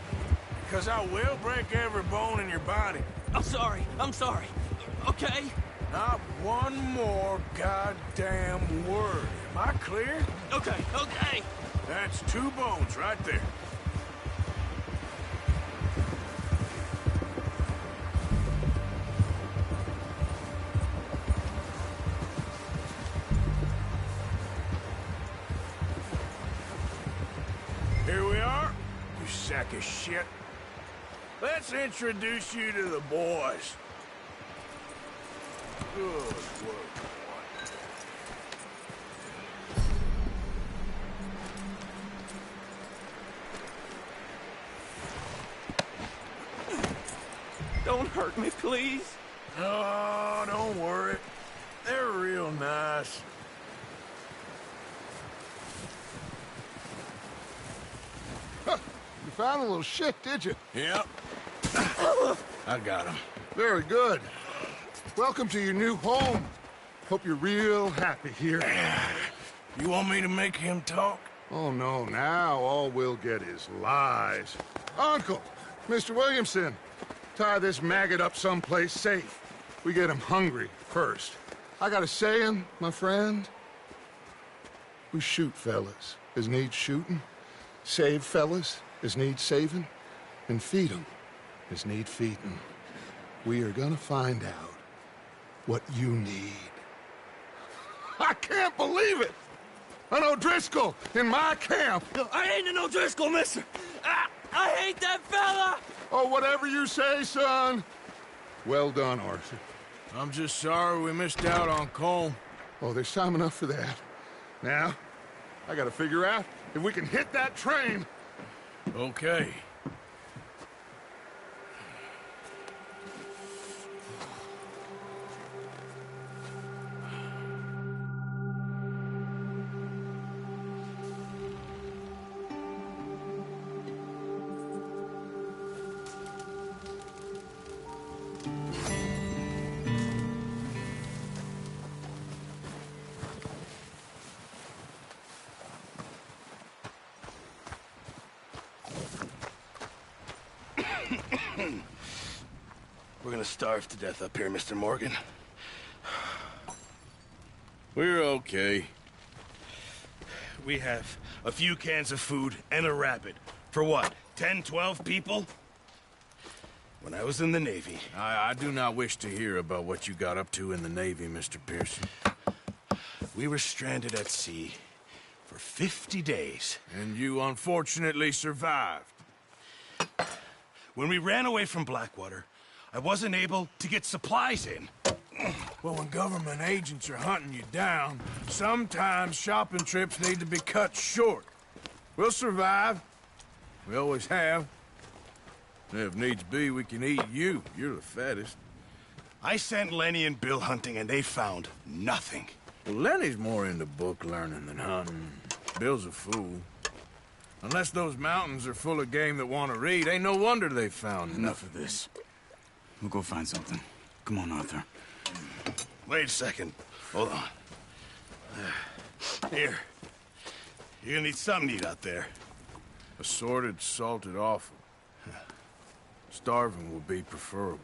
Because I will break every bone in your body. I'm sorry, okay? Not one more goddamn word. Am I clear? Okay. That's 2 bones right there. Here we are, you sack of shit. Let's introduce you to the boys. Good work, boy. Don't hurt me, please. Oh, don't worry. They're real nice. You found a little shit, did you? Yep. I got him. Very good. Welcome to your new home. Hope you're real happy here. You want me to make him talk? Oh, no. Now all we'll get is lies. Uncle, Mr. Williamson, tie this maggot up someplace safe. We get him hungry first. I got a saying, my friend. We shoot fellas as need shooting, save fellas as need saving, and feed 'em as need feeding. We are gonna find out what you need. I can't believe it! An O'Driscoll in my camp! I ain't an O'Driscoll, mister! I hate that fella! Oh, whatever you say, son. Well done, Arthur. I'm just sorry we missed out on Colm. Oh, there's time enough for that. Now, I gotta figure out if we can hit that train. Okay. We're gonna starve to death up here, Mr. Morgan. We're okay. We have a few cans of food and a rabbit. For what, 10, 12 people? When I was in the Navy... I do not wish to hear about what you got up to in the Navy, Mr. Pearson. We were stranded at sea for 50 days. And you unfortunately survived. When we ran away from Blackwater, I wasn't able to get supplies in. Well, when government agents are hunting you down, sometimes shopping trips need to be cut short. We'll survive. We always have. And if needs be, we can eat you. You're the fattest. I sent Lenny and Bill hunting, and they found nothing. Well, Lenny's more into book learning than hunting. Bill's a fool. Unless those mountains are full of game that want to read, ain't no wonder they found Enough of this. We'll go find something. Come on, Arthur. Wait a second. Hold on. Here. You're gonna need something to eat out there. Assorted, salted offal. Starving will be preferable.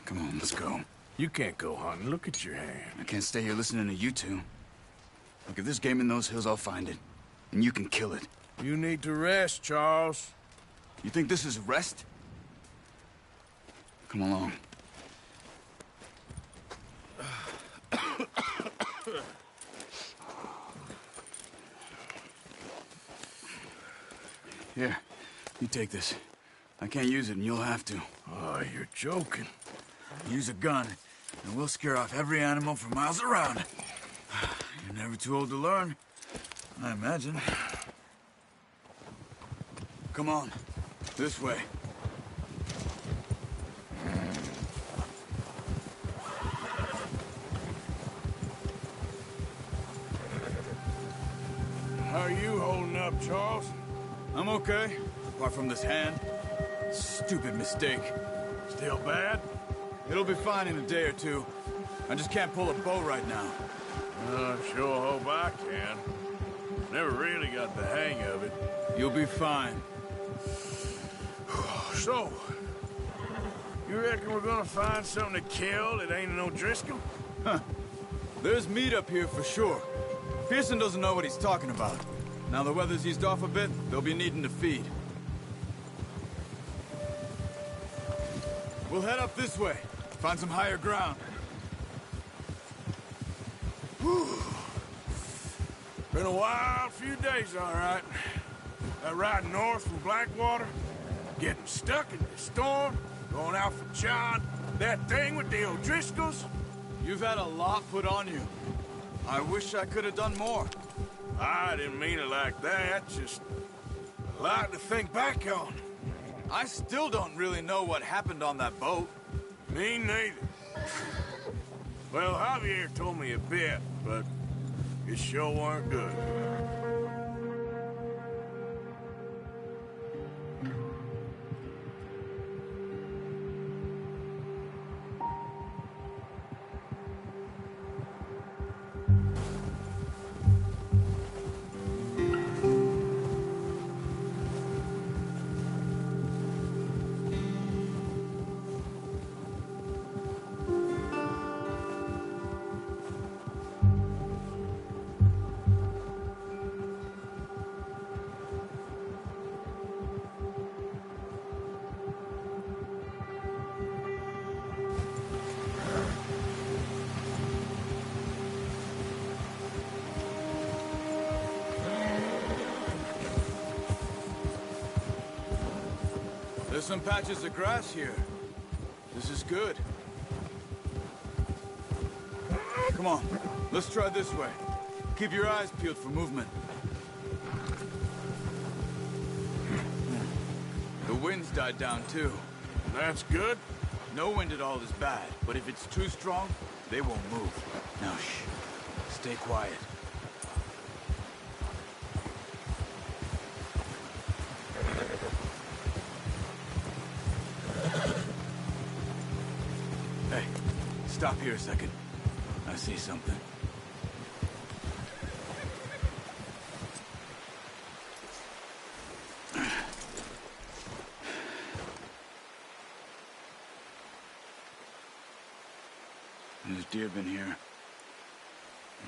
Come on, let's go. You can't go hunting. Look at your hand. I can't stay here listening to you two. Look, if there's game in those hills, I'll find it. And you can kill it. You need to rest, Charles. You think this is rest? Come along. Here, you take this. I can't use it, and you'll have to. Oh, you're joking. Use a gun, and we'll scare off every animal for miles around. You're never too old to learn, I imagine. Come on, this way. Charles? I'm okay, apart from this hand. Stupid mistake. Still bad? It'll be fine in a day or two. I just can't pull a bow right now. I sure hope I can. Never really got the hang of it. You'll be fine. So, you reckon we're gonna find something to kill that ain't no Driscoll? Huh. There's meat up here for sure. Pearson doesn't know what he's talking about. Now the weather's eased off a bit, they'll be needing to feed. We'll head up this way. Find some higher ground. Whew. Been a wild few days, all right. That ride north from Blackwater, getting stuck in the storm, going out for John, that thing with the O'Driscolls. You've had a lot put on you. I wish I could have done more. I didn't mean it like that, just a lot to think back on. I still don't really know what happened on that boat. Me neither. Well, Javier told me a bit, but it sure weren't good. There's some patches of grass here. This is good. Come on, let's try this way. Keep your eyes peeled for movement. The wind's died down too. That's good. No wind at all is bad, but if it's too strong, they won't move. Now shh, stay quiet. Hey, stop here a second. I see something. There's deer been here.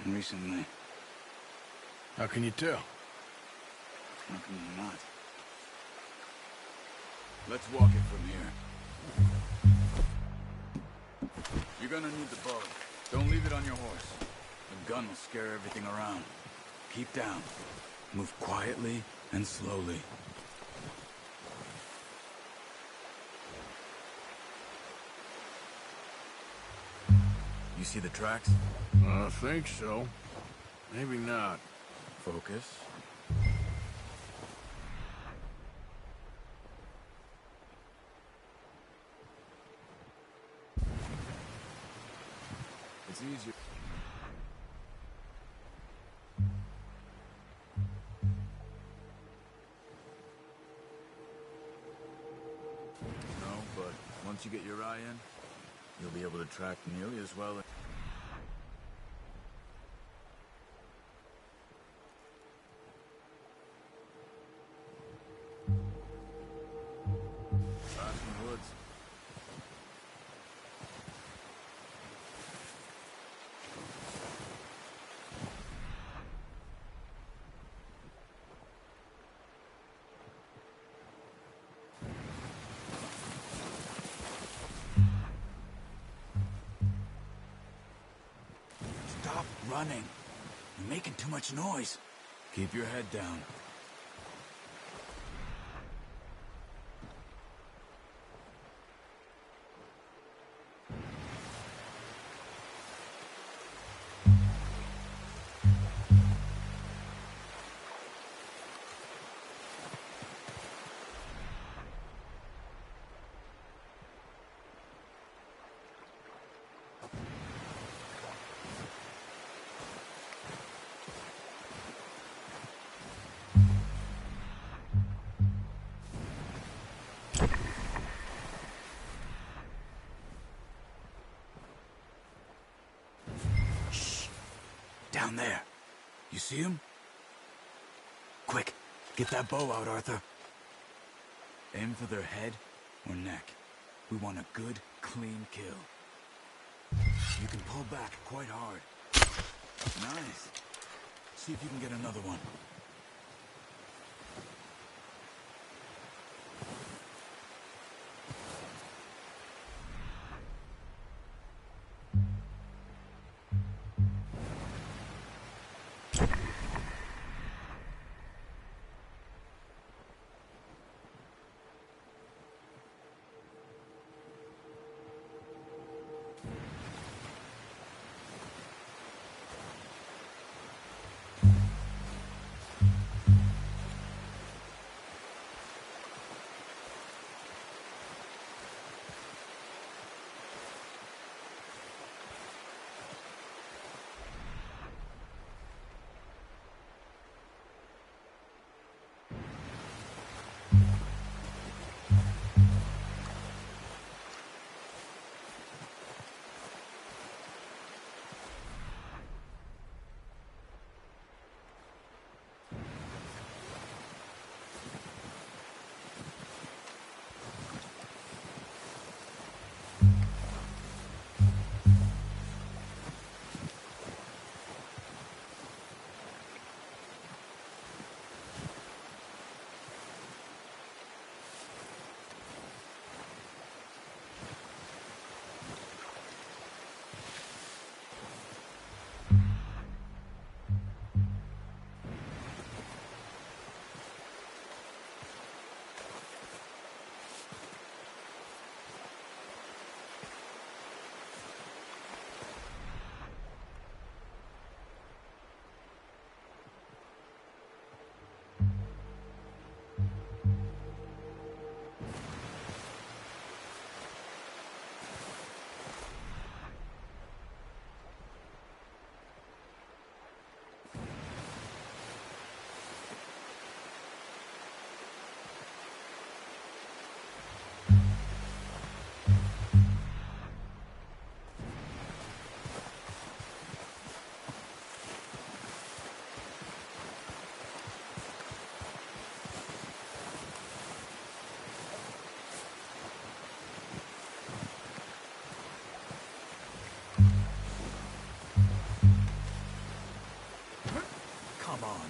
Recently. How can you tell? How can you not? Let's walk it from here. You're gonna need the bow. Don't leave it on your horse. The gun will scare everything around. Keep down. Move quietly and slowly. You see the tracks? I think so. Maybe not. Focus. It's easier. No, but once you get your eye in, you'll be able to track nearly as well. Fast in the woods. Stop running. You're making too much noise. Keep your head down. Down there. You see him? Quick, get that bow out, Arthur. Aim for their head or neck. We want a good, clean kill. You can pull back quite hard. Nice. See if you can get another one. Come on.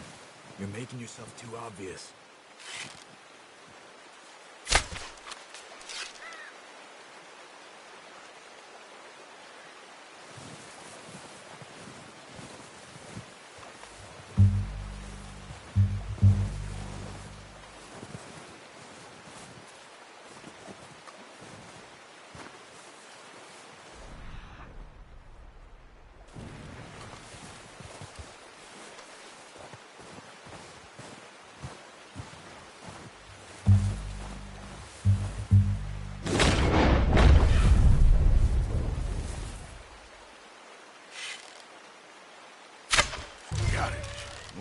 You're making yourself too obvious.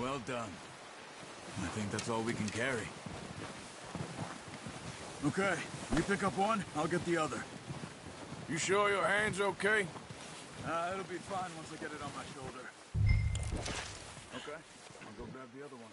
Well done. I think that's all we can carry. Okay, you pick up one, I'll get the other. You sure your hand's okay? It'll be fine once I get it on my shoulder. Okay, I'll go grab the other one.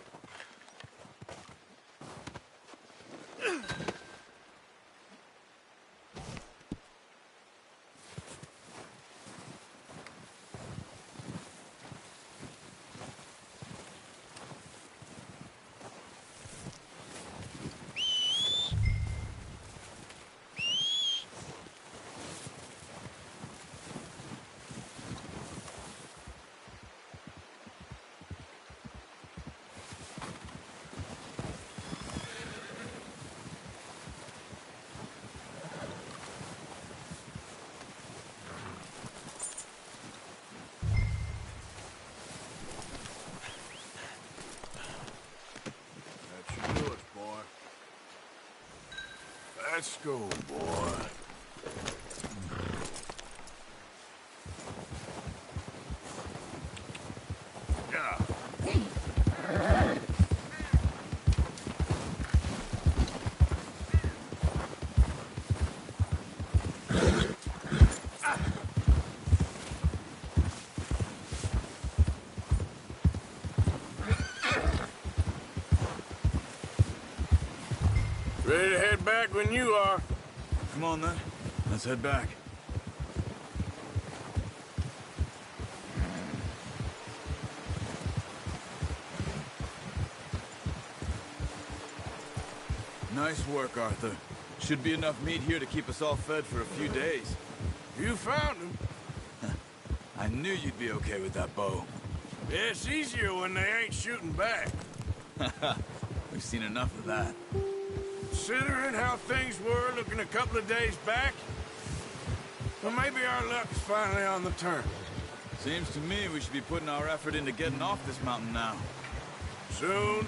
Let's go, boy. Yeah. back when you are. Come on, then. Let's head back. Nice work, Arthur. Should be enough meat here to keep us all fed for a few days. You found him. I knew you'd be okay with that bow. Yeah, it's easier when they ain't shooting back. We've seen enough of that. Considering how things were looking a couple of days back, well, maybe our luck's finally on the turn. Seems to me we should be putting our effort into getting off this mountain now. Soon.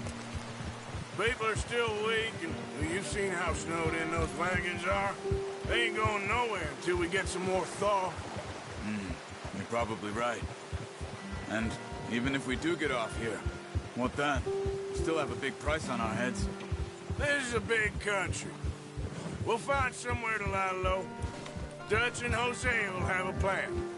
People are still weak, and you've seen how snowed in those wagons are. They ain't going nowhere until we get some more thaw. You're probably right. And even if we do get off here, what then? We still have a big price on our heads. This is a big country. We'll find somewhere to lie low. Dutch and Jose will have a plan.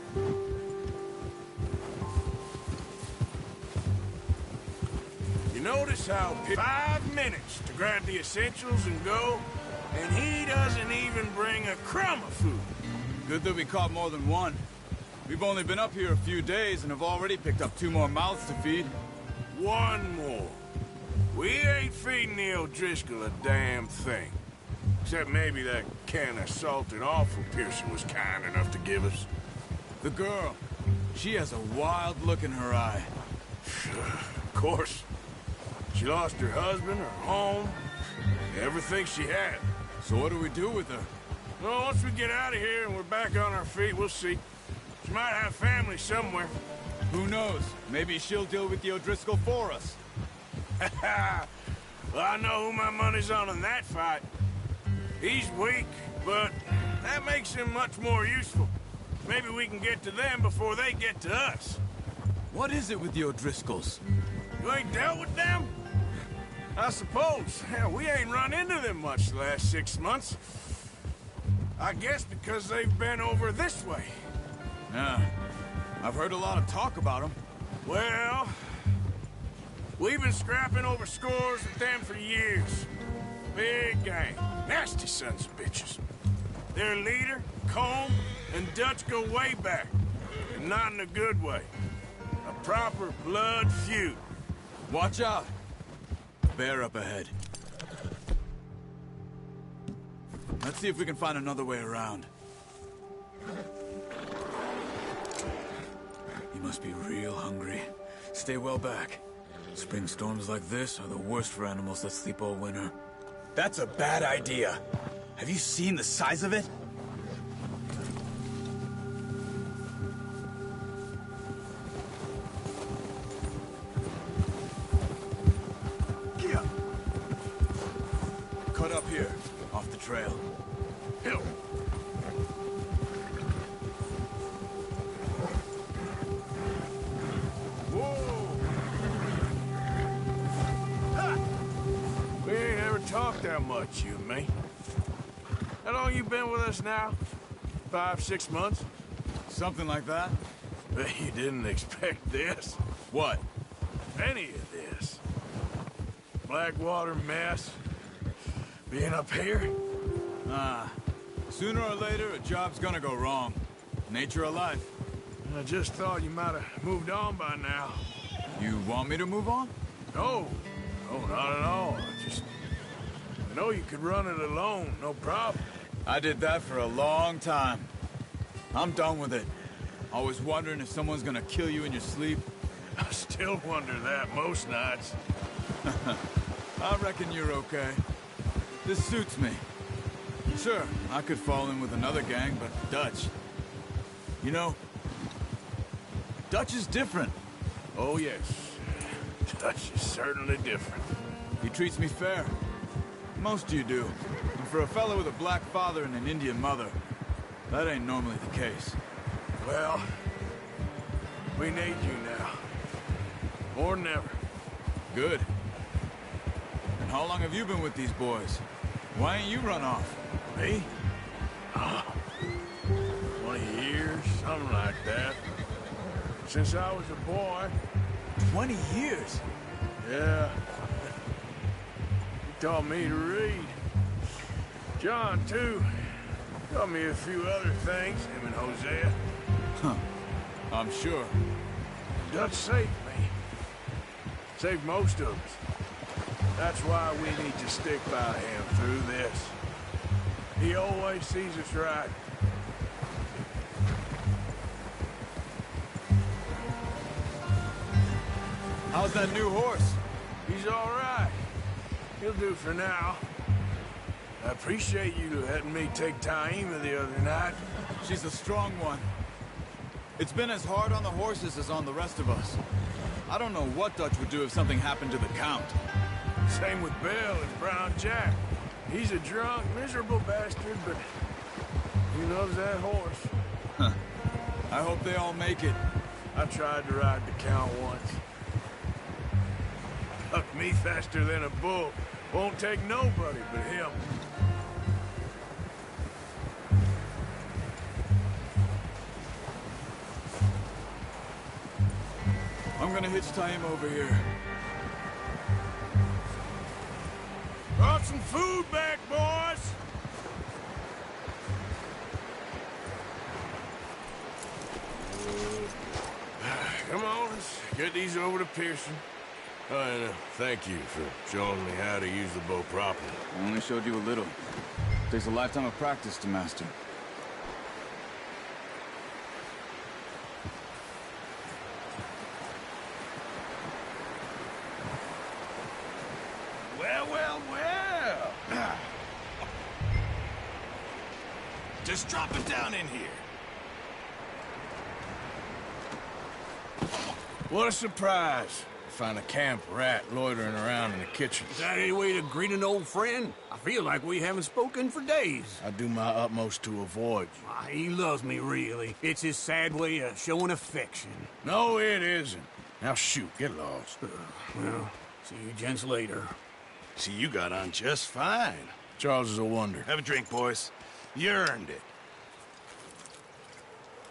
You notice how 5 minutes to grab the essentials and go, and he doesn't even bring a crumb of food. Good that we caught more than one. We've only been up here a few days and have already picked up 2 more mouths to feed. One more. We ain't feeding the O'Driscoll a damn thing. Except maybe that can of salted offal Pearson was kind enough to give us. The girl. She has a wild look in her eye. Of course. She lost her husband, her home, everything she had. So what do we do with her? Well, once we get out of here and we're back on our feet, we'll see. She might have family somewhere. Who knows? Maybe she'll deal with the O'Driscoll for us. Well, I know who my money's on in that fight. He's weak, but that makes him much more useful. Maybe we can get to them before they get to us. What is it with the O'Driscolls? You ain't dealt with them? I suppose. Hell, we ain't run into them much the last 6 months. I guess because they've been over this way. Yeah. I've heard a lot of talk about them. Well, we've been scrapping over scores with them for years. Big gang. Nasty sons of bitches. Their leader, Combe, and Dutch go way back. And not in a good way. A proper blood feud. Watch out! Bear up ahead. Let's see if we can find another way around. You must be real hungry. Stay well back. Spring storms like this are the worst for animals that sleep all winter. That's a bad idea. Have you seen the size of it? Cut up here, off the trail. Hill. We ain't ever talked that much, you and me. How long you been with us now? 5, 6 months? Something like that. Bet you didn't expect this. What? Any of this. Blackwater mess. Being up here? Sooner or later, a job's gonna go wrong. Nature of life. I just thought you might have moved on by now. You want me to move on? No. No, not at all. I know you could run it alone, no problem. I did that for a long time. I'm done with it. Always wondering if someone's gonna kill you in your sleep. I still wonder that most nights. I reckon you're okay. This suits me. Sure, I could fall in with another gang, but Dutch... You know, Dutch is different. Oh, yes. Dutch is certainly different. He treats me fair. Most of you do. And for a fellow with a black father and an Indian mother, that ain't normally the case. Well, we need you now. More than ever. Good. And how long have you been with these boys? Why ain't you run off? Me? 20 years, something like that. Since I was a boy. 20 years? Yeah. He taught me to read. John, too. Taught me a few other things, him and Hosea. Huh. I'm sure. Dutch saved me. Saved most of us. That's why we need to stick by him through this. He always sees us right. How's that new horse? He's all right. He'll do for now. I appreciate you letting me take Taima the other night. She's a strong one. It's been as hard on the horses as on the rest of us. I don't know what Dutch would do if something happened to the Count. Same with Bill and Brown Jack. He's a drunk, miserable bastard, but he loves that horse. Huh. I hope they all make it. I tried to ride the Count once. Bucked me faster than a bull. Won't take nobody but him. I'm gonna hitch Taima over here. Brought some food back, boys! Come on, let's get these over to Pearson. Oh, and thank you for showing me how to use the bow properly. I only showed you a little. Takes a lifetime of practice to master. Well, well, well! Just drop it down in here. What a surprise. Find a camp rat loitering around in the kitchen. Is that any way to greet an old friend? I feel like we haven't spoken for days. I do my utmost to avoid you. He loves me, really. It's his sad way of showing affection. No, it isn't. Now shoot, get lost. Well, see you gents later. See, you got on just fine. Charles is a wonder. Have a drink, boys. You earned it.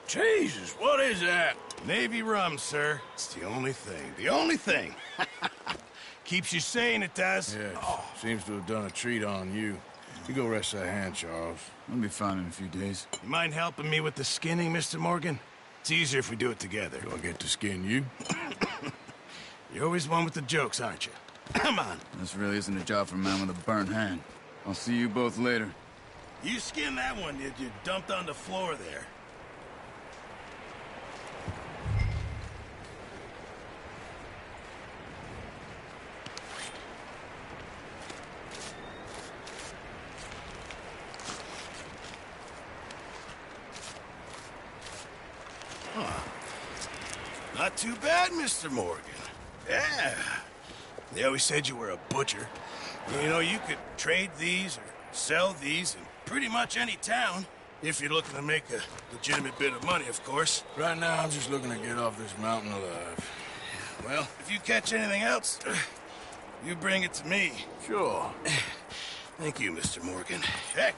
Jesus, what is that? Navy rum, sir. It's the only thing. The only thing. Keeps you sane, it does. Yeah, seems to have done a treat on you. You go rest that hand, Charles. I'll be fine in a few days. You mind helping me with the skinning, Mr. Morgan? It's easier if we do it together. Do I get to skin you? You're always one with the jokes, aren't you? Come on. This really isn't a job for a man with a burnt hand. I'll see you both later. You skinned that one, did you? Dumped on the floor there. Not too bad, Mr. Morgan. Yeah. They always said you were a butcher. You know, you could trade these or sell these in pretty much any town. If you're looking to make a legitimate bit of money, of course. Right now, I'm just looking to get off this mountain alive. Well, if you catch anything else, you bring it to me. Sure. Thank you, Mr. Morgan. Heck,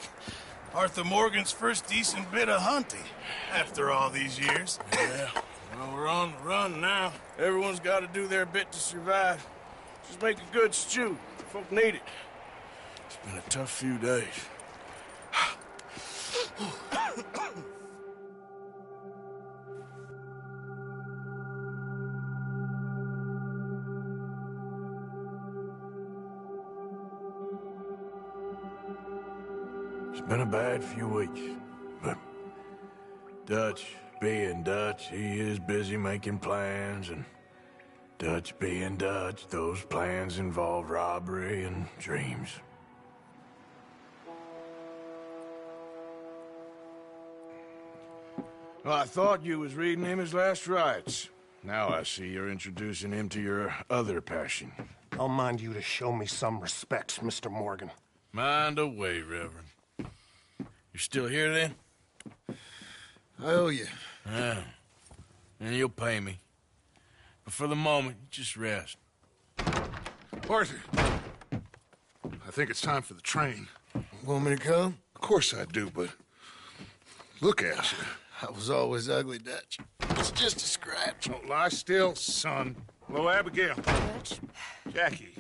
Arthur Morgan's first decent bit of hunting after all these years. Yeah. Well, we're on the run now. Everyone's got to do their bit to survive. Just make a good stew. Folk need it. It's been a tough few days. It's been a bad few weeks, but Dutch being Dutch, he is busy making plans, and Dutch being Dutch, those plans involve robbery and dreams. Well, I thought you was reading him his last rites. Now I see you're introducing him to your other passion. I'll mind you to show me some respect, Mr. Morgan. Mind away, Reverend. You still here, then? I owe you. Yeah. And you'll pay me. But for the moment, just rest. Arthur, I think it's time for the train. Want me to come? Of course I do, but look at you. I was always ugly, Dutch. It's just a scratch. Don't lie still, son. Hello, Abigail. Dutch, Jackie.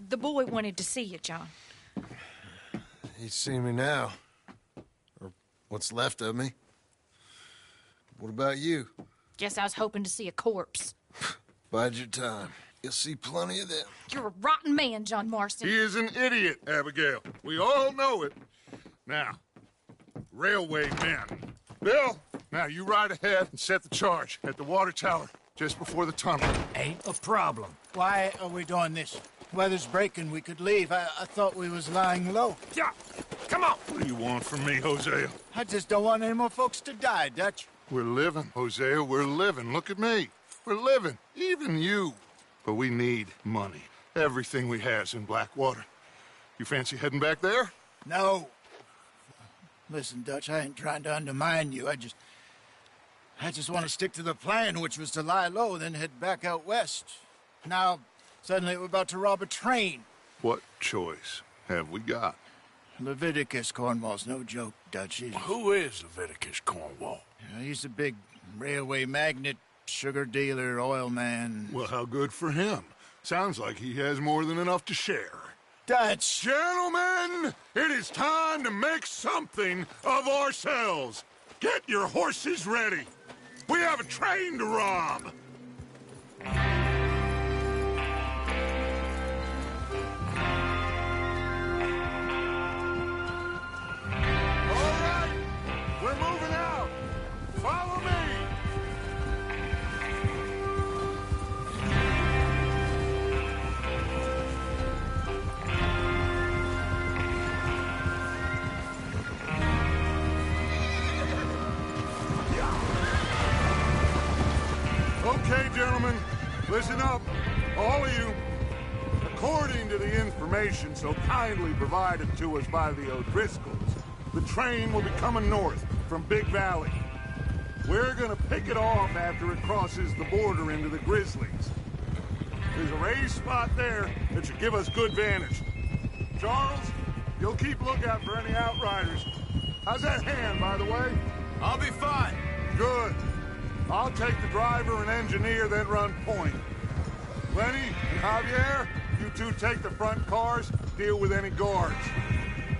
the boy wanted to see you, John. You see me now. Or what's left of me. What about you? Guess I was hoping to see a corpse. Bide your time. You'll see plenty of them. You're a rotten man, John Marston. He is an idiot, Abigail. We all know it. Now, railway men. Bill, now you ride ahead and set the charge at the water tower just before the tunnel. Ain't a problem. Why are we doing this? Weather's breaking. We could leave. I thought we was lying low. Yeah, come on. What do you want from me, Hosea? I just don't want any more folks to die, Dutch. We're living, Hosea. We're living. Look at me. We're living. Even you. But we need money. Everything we has in Blackwater. You fancy heading back there? No. Listen, Dutch, I ain't trying to undermine you. I just want to stick to the plan, which was to lie low, then head back out west. Now, suddenly we're about to rob a train. What choice have we got? Leviticus Cornwall's no joke, Dutch. Who is Leviticus Cornwall? He's a big railway magnate, sugar dealer, oil man. Well, how good for him. Sounds like he has more than enough to share. Dutch! Gentlemen, it is time to make something of ourselves. Get your horses ready. We have a train to rob. All right, we're moving out. Follow me. Okay, gentlemen, listen up, all of you. According to the information so kindly provided to us by the O'Driscolls, the train will be coming north from Big Valley. We're gonna pick it off after it crosses the border into the Grizzlies. There's a raised spot there that should give us good vantage. Charles, you'll keep lookout for any outriders. How's that hand, by the way? I'll be fine. Good. I'll take the driver and engineer, then run point. Lenny and Javier, you two take the front cars, deal with any guards.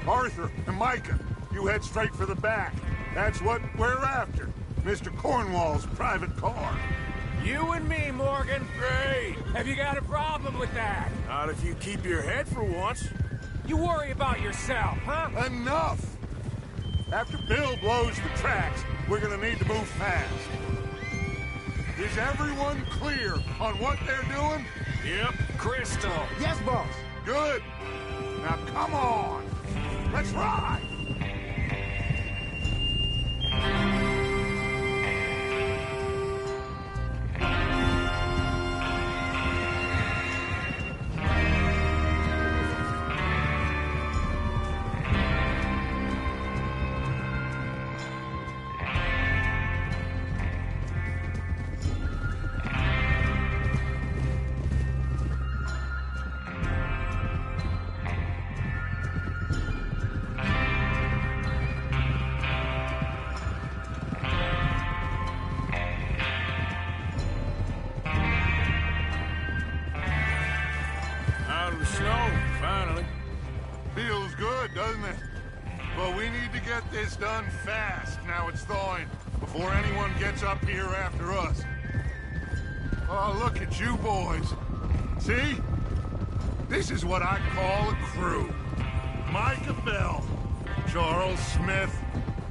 Arthur and Micah, you head straight for the back. That's what we're after. Mr. Cornwall's private car. You and me, Morgan. Great. Have you got a problem with that? Not if you keep your head for once. You worry about yourself, huh? Enough! After Bill blows the tracks, we're gonna need to move fast. Is everyone clear on what they're doing? Yep. Crystal. Yes, boss. Good. Now come on. Let's ride. Out of the snow, finally. Feels good, doesn't it? But we need to get this done fast now it's thawing, before anyone gets up here after us. Oh, look at you boys. See? This is what I call a crew. Micah Bell, Charles Smith,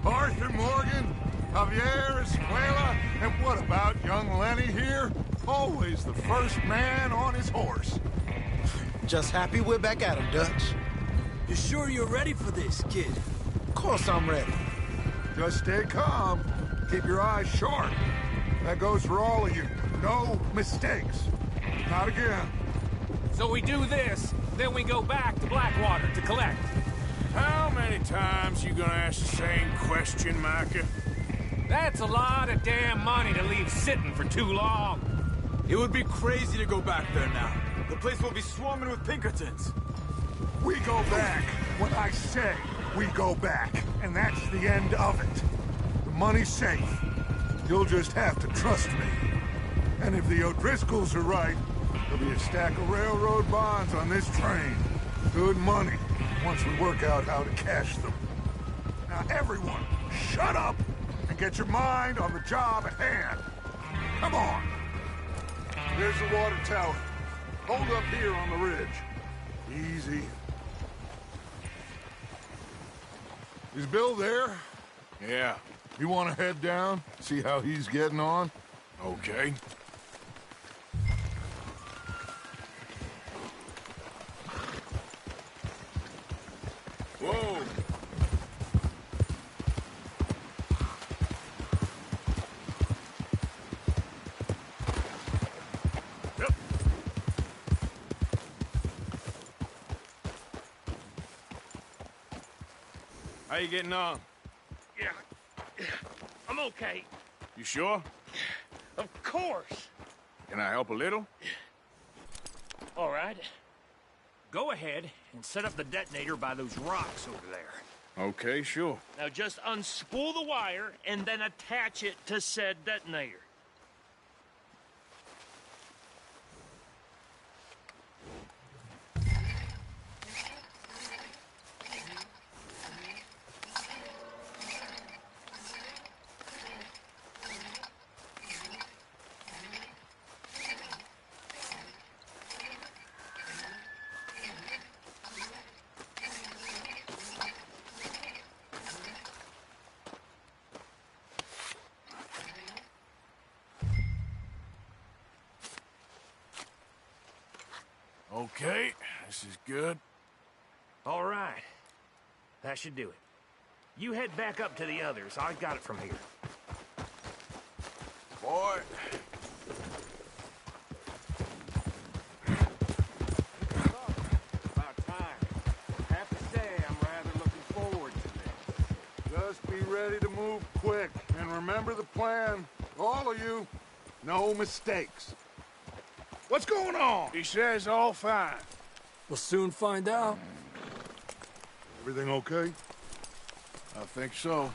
Arthur Morgan, Javier Escuela, and what about young Lenny here? Always the first man on his horse. Just happy we're back at him, Dutch. You sure you're ready for this, kid? Of course I'm ready. Just stay calm. Keep your eyes sharp. That goes for all of you. No mistakes. Not again. So we do this, then we go back to Blackwater to collect. How many times you gonna ask the same question, Micah? That's a lot of damn money to leave sitting for too long. It would be crazy to go back there now. The place will be swarming with Pinkertons. We go back. When I say we go back, and that's the end of it. The money's safe. You'll just have to trust me. And if the O'Driscolls are right, there'll be a stack of railroad bonds on this train. Good money. once we work out how to cache them. Now, everyone, shut up and get your mind on the job at hand. Come on. There's the water tower. Hold up here on the ridge. Easy. Is Bill there? Yeah. You want to head down, see how he's getting on? Okay. Whoa! Yep. How you getting on? Yeah. I'm okay. You sure? Of course. Can I help a little? All right. Go ahead and set up the detonator by those rocks over there. Okay, sure. Now just unspool the wire and then attach it to said detonator. Okay, this is good. All right. That should do it. You head back up to the others. I got it from here. Boy. About time. Have to say, I'm rather looking forward to this. Just be ready to move quick, and remember the plan. All of you, no mistakes. What's going on? He says all fine. We'll soon find out. Everything okay? I think so.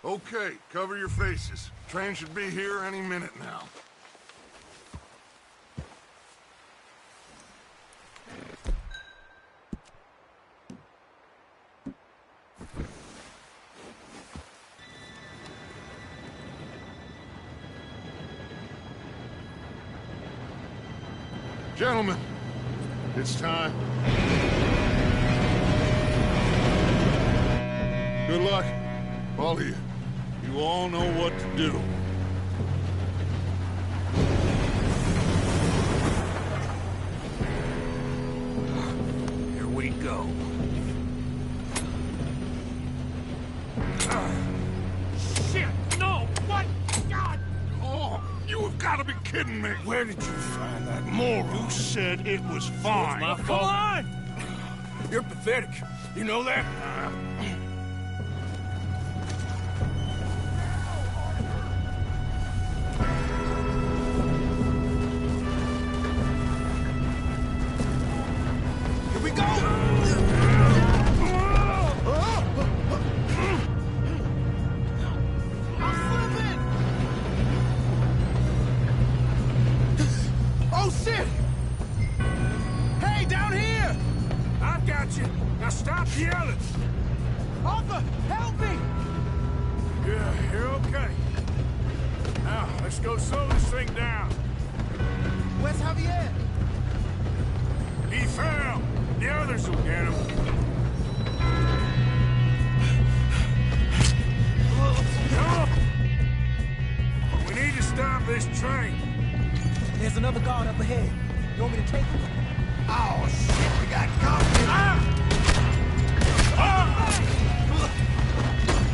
Okay, cover your faces. Train should be here any minute now. Gentlemen, it's time. Good luck, all of you. You all know what to do. Here we go. Shit! No! What? God! Oh, you have got to be kidding me. Where did you find that Moral, who said it was fine? my fault. Come on! You're pathetic. You know that? Here we go! I'm slipping! Oh, shit! Hey, down here! I've got you. Now stop yelling. Arthur, help me! Yeah, you're okay. Now, let's go slow this thing down. Where's Javier? He fell. The others will get him. We need to stop this train. There's another guard up ahead. You want me to take him? Oh, shit, we got company.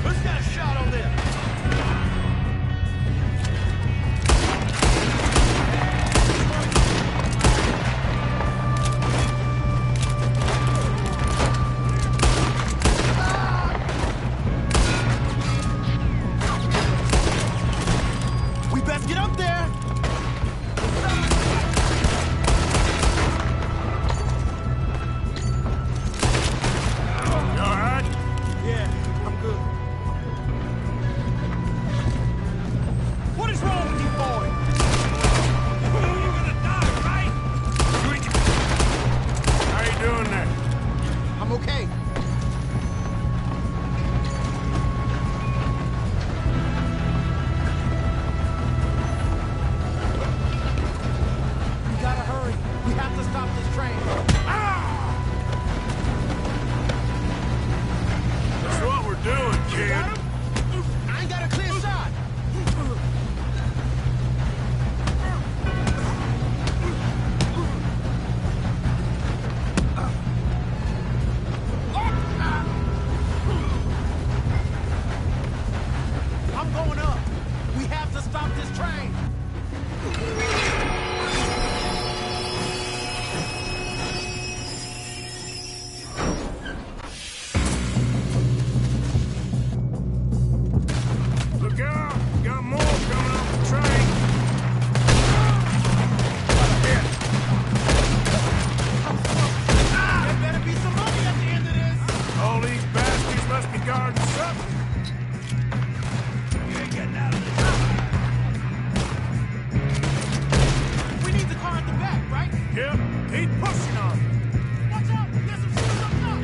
Who's got a shot on this? We best get up there! You all right? Yeah, I'm good. stop this train! Look out! Got more coming off the train! There better be some money at the end of this! All these bastards must be guarding something. You ain't getting out of this. We need the car at the back, right? Yep, keep pushing on. Watch out! There's some shooters up top!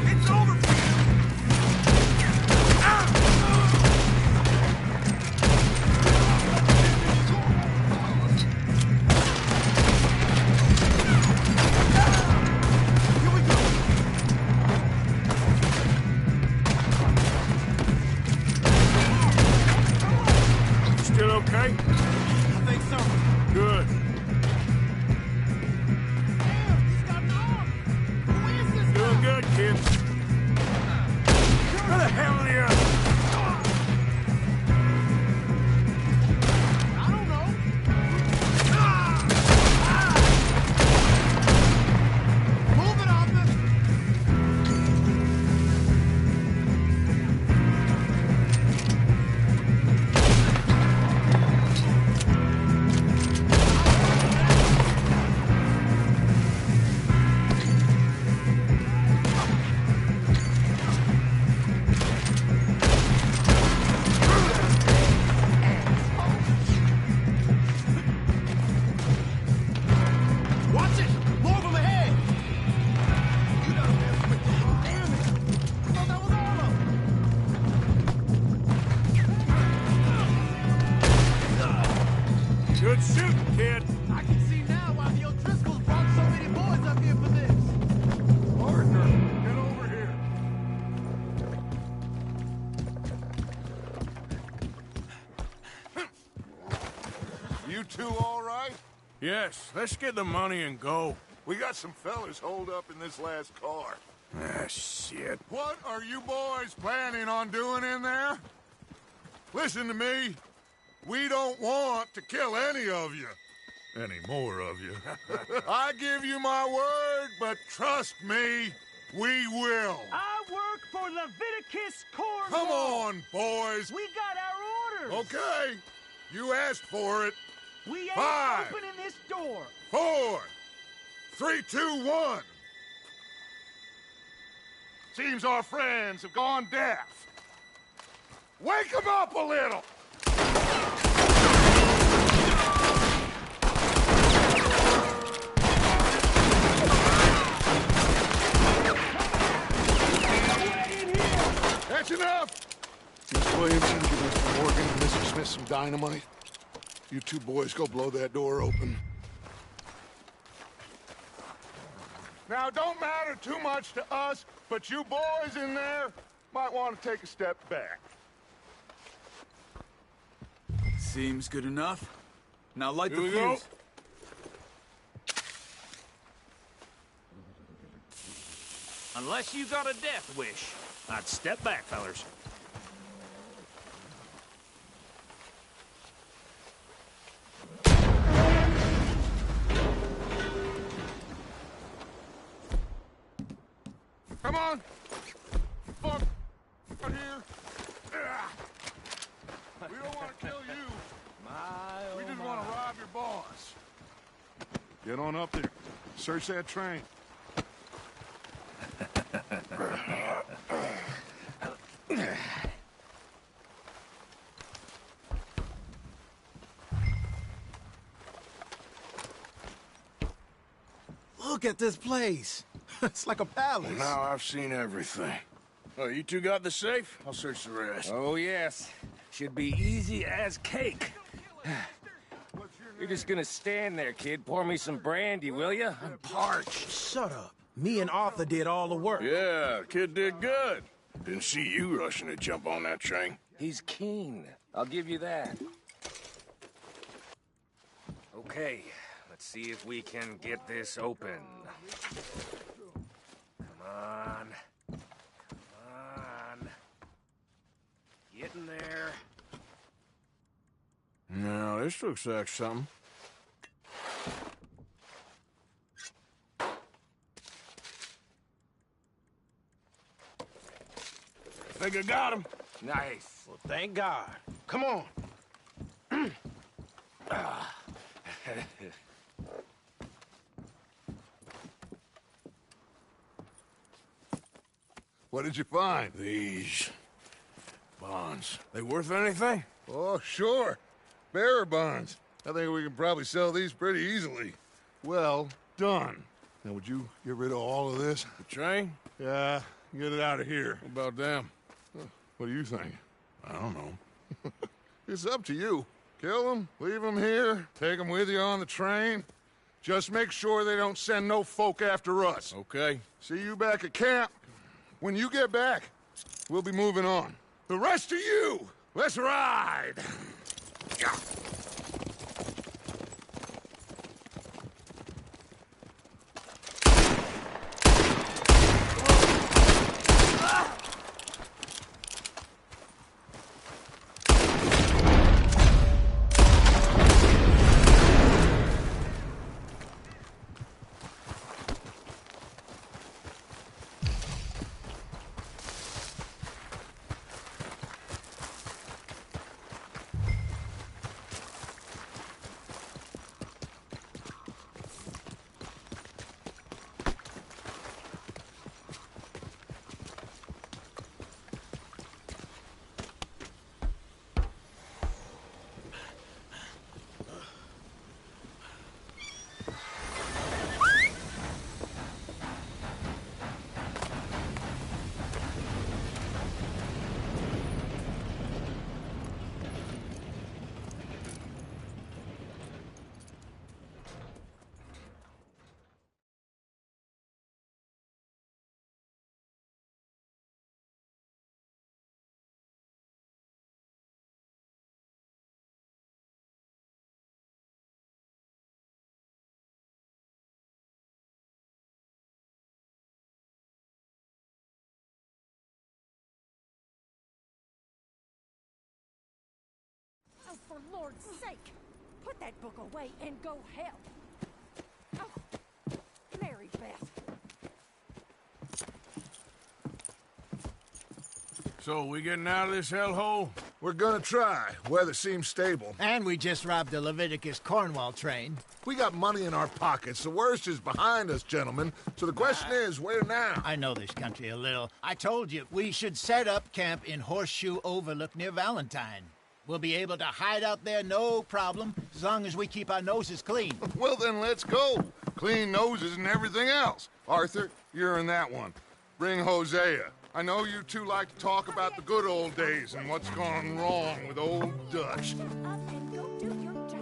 It's over for you! Here we go! Still okay? I think so. Good. Damn, he's got an arm! Who is this guy? Doing good, kid. Where the hell are the others? I don't know. Move it, Arthur! Watch it! More of them ahead! You done messed with them. Damn it! I thought that was all of them. Good shooting, kid. I can see now why the O'Driscolls brought so many boys up here for this. Partner, get over here. You two all right? Yes, let's get the money and go. We got some fellas holed up in this last car. Ah, shit. What are you boys planning on doing in there? Listen to me. We don't want to kill any of you. Any more of you. I give you my word, but trust me, we will. I work for Leviticus Cornwall. Come on, boys. We got our orders. Okay. You asked for it. We ain't 5, opening this door. 4, 3, 2, 1. Seems our friends have gone deaf. Wake them up a little. That's enough. Miss Williamson, give Mr. Morgan and Mr. Smith some dynamite. You two boys go blow that door open. Now, it don't matter too much to us, but you boys in there might want to take a step back. Seems good enough. Now light Here the we go. fuse. Unless you got a death wish, I'd step back, fellers. Come on. Fuck. Out here. We don't want to kill you. We just want to rob your boss. Get on up there. Search that train. Look at this place. It's like a palace. Well, now I've seen everything. Oh, you two got the safe? I'll search the rest. Oh, yes. Should be easy as cake. You're just gonna stand there, kid. Pour me some brandy, will you? I'm parched. Shut up. Me and Arthur did all the work. Yeah, kid did good. Didn't see you rushing to jump on that train. He's keen. I'll give you that. Okay, let's see if we can get this open. Come on. Come on. Get in there. Now, this looks like something. Think I got him. Nice. Well, thank God. Come on. What did you find? These bonds. They worth anything? Oh, sure. Bearer bonds. I think we can probably sell these pretty easily. Well done. Now, would you get rid of all of this? The train? Yeah, get it out of here. What about them? What do you think? I don't know. It's up to you. Kill them, leave them here, take them with you on the train. Just make sure they don't send no folk after us. Okay. See you back at camp. When you get back, we'll be moving on. The rest of you, let's ride! Oh, for Lord's sake! Put that book away and go help! Oh, Mary Beth. So, we getting out of this hellhole? We're gonna try. Weather seems stable. And we just robbed the Leviticus Cornwall train. We got money in our pockets. The worst is behind us, gentlemen. So the question is, where now? I know this country a little. I told you, we should set up camp in Horseshoe Overlook near Valentine. We'll be able to hide out there, no problem, as long as we keep our noses clean. Well, then let's go. Clean noses and everything else. Arthur, you're in that one. Bring Hosea. I know you two like to talk about the good old days and what's gone wrong with old Dutch. Up and go do your job.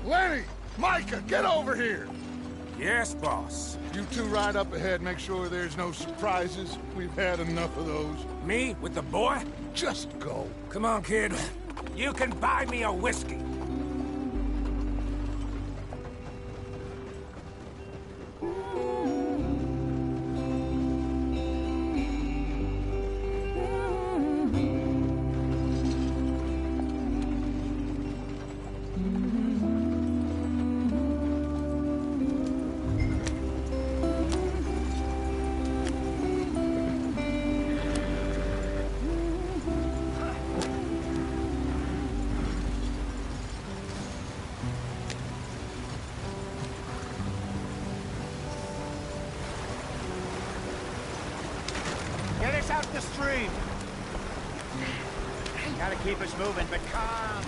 Lenny! Micah, get over here! Yes, boss. You two ride up ahead, make sure there's no surprises. We've had enough of those. Me with the boy? Just go. Come on, kid. You can buy me a whiskey. the stream. Gotta keep us moving, but calm.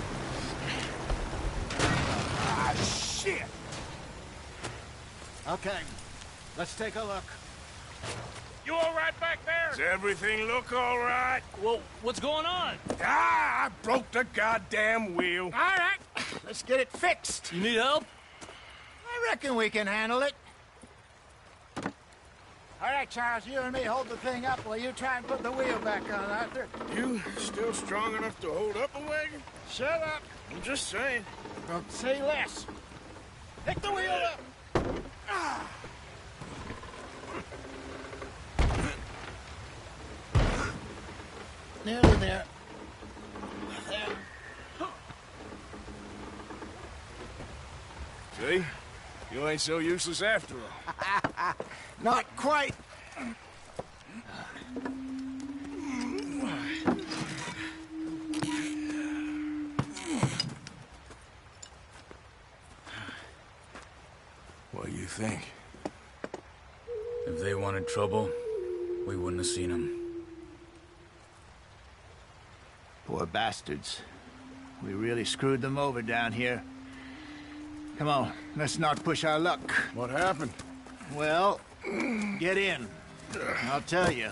Ah, shit! Okay, let's take a look. You all right back there? Does everything look all right? Well, what's going on? Ah, I broke the goddamn wheel. All right, let's get it fixed. You need help? I reckon we can handle it. All right, Charles, you and me hold the thing up while you try and put the wheel back on, Arthur. You still strong enough to hold up a wagon? Shut up. I'm just saying. Don't say less. Pick the wheel up. Ah. Nearly there. See? You ain't so useless after all. Not quite. What do you think? If they wanted trouble, we wouldn't have seen them. Poor bastards. We really screwed them over down here. Come on, let's not push our luck. What happened? Well, get in. I'll tell you.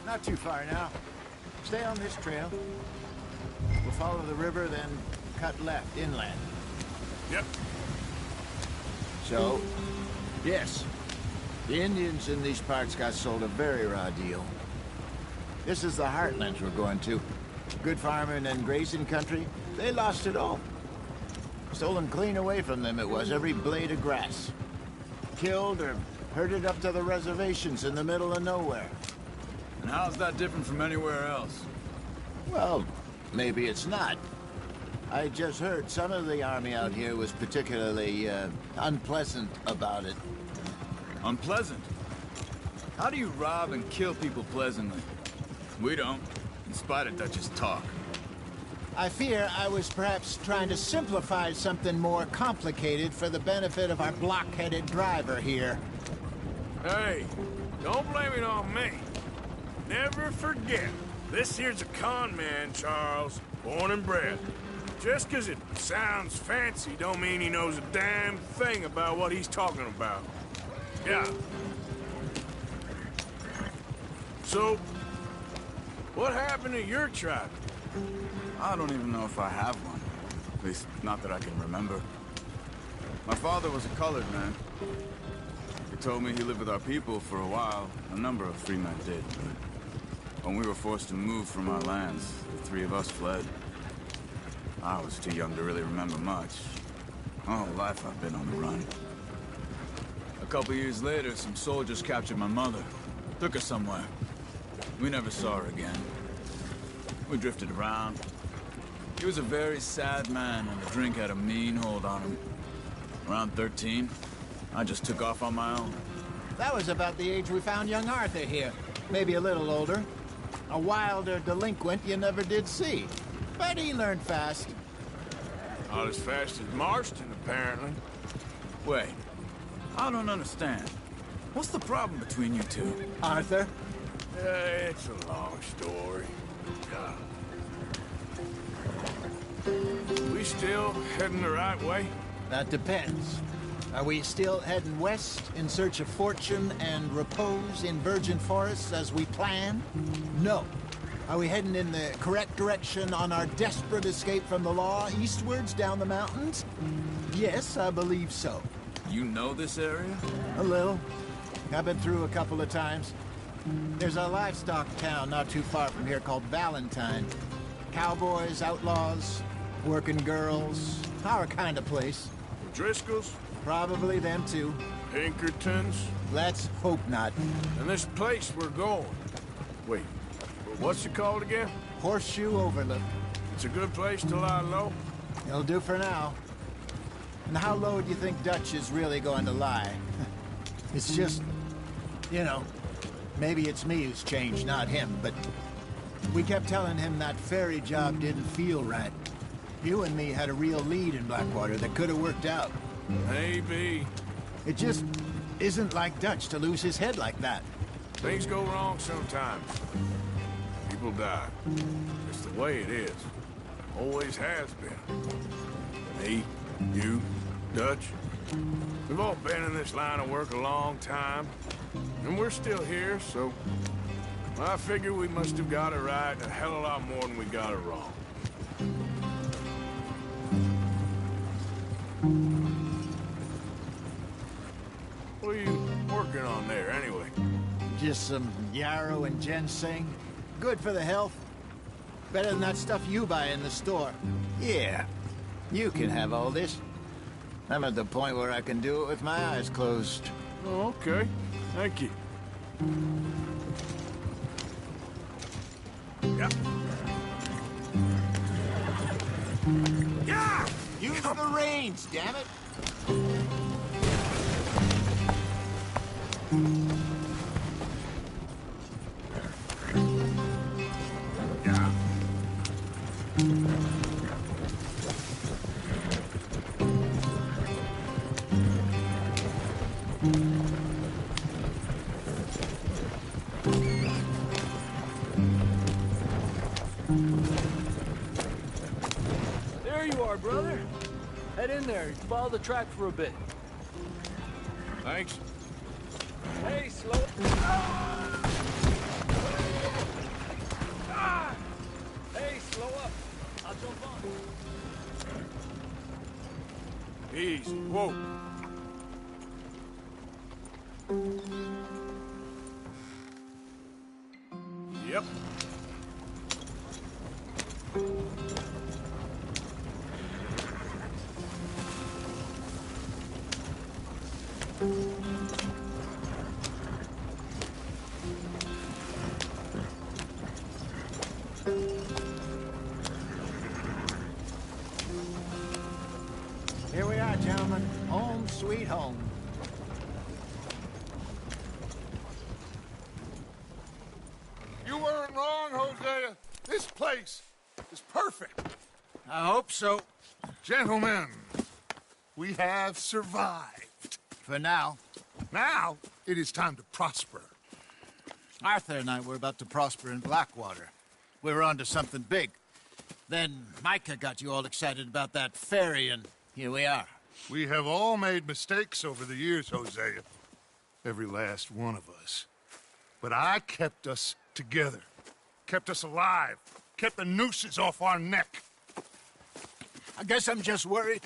Not too far now. Stay on this trail. We'll follow the river, then cut left, inland. Yep. So, yes, the Indians in these parts got sold a very raw deal. This is the heartlands we're going to. Good farming and grazing country, they lost it all. Stolen clean away from them it was, every blade of grass. Killed or herded up to the reservations in the middle of nowhere. And how's that different from anywhere else? Well, maybe it's not. I just heard some of the army out here was particularly, unpleasant about it. Unpleasant? How do you rob and kill people pleasantly? We don't, in spite of Dutch's talk. I fear I was perhaps trying to simplify something more complicated for the benefit of our block-headed driver here. Hey, don't blame it on me. Never forget, this here's a con man, Charles, born and bred. Just 'cause it sounds fancy don't mean he knows a damn thing about what he's talking about. Yeah. So, what happened to your tribe? I don't even know if I have one. At least, not that I can remember. My father was a colored man. He told me he lived with our people for a while. A number of free men did, but when we were forced to move from our lands, the three of us fled. I was too young to really remember much. My whole life I've been on the run. A couple years later, some soldiers captured my mother. Took her somewhere. We never saw her again. We drifted around. He was a very sad man, and the drink had a mean hold on him. Around 13, I just took off on my own. That was about the age we found young Arthur here. Maybe a little older. A wilder delinquent you never did see. But he learned fast. Not as fast as Marston, apparently. Wait, I don't understand. What's the problem between you two? Arthur? It's a long story. We still heading the right way? That depends. Are we still heading west in search of fortune and repose in virgin forests as we planned? No. Are we heading in the correct direction on our desperate escape from the law eastwards down the mountains? Yes, I believe so. You know this area? A little. I've been through a couple of times. There's a livestock town not too far from here called Valentine. Cowboys, outlaws, working girls, our kind of place. Driscoll's? Probably them too. Pinkertons? Let's hope not. And this place we're going. Wait, what's it called again? Horseshoe Overlook. It's a good place to lie low? It'll do for now. And how low do you think Dutch is really going to lie? It's just, you know, maybe it's me who's changed, not him, but we kept telling him that ferry job didn't feel right. You and me had a real lead in Blackwater that could have worked out. Maybe. It just isn't like Dutch to lose his head like that. Things go wrong sometimes. People die. It's the way it is. Always has been. Me, you, Dutch. We've all been in this line of work a long time. And we're still here, so... I figure we must have got it right a hell of a lot more than we got it wrong. What are you working on there, anyway? Just some yarrow and ginseng. Good for the health. Better than that stuff you buy in the store. Yeah, you can have all this. I'm at the point where I can do it with my eyes closed. Oh, okay. Thank you. Yeah. Yeah! Use the reins, damn it! Yeah. There you are, brother. Head in there. Follow the track for a bit. Thanks. Hey, slow... Ah! Hey, slow up. I'll jump on. Easy. Whoa. Yep. Here we are, gentlemen. Home sweet home. You weren't wrong, Hosea. This place is perfect. I hope so. Gentlemen, we have survived. For now. Now, it is time to prosper. Arthur and I were about to prosper in Blackwater. We were onto something big. Then Micah got you all excited about that ferry, and here we are. We have all made mistakes over the years, Hosea. Every last one of us. But I kept us together. Kept us alive. Kept the nooses off our neck. I guess I'm just worried.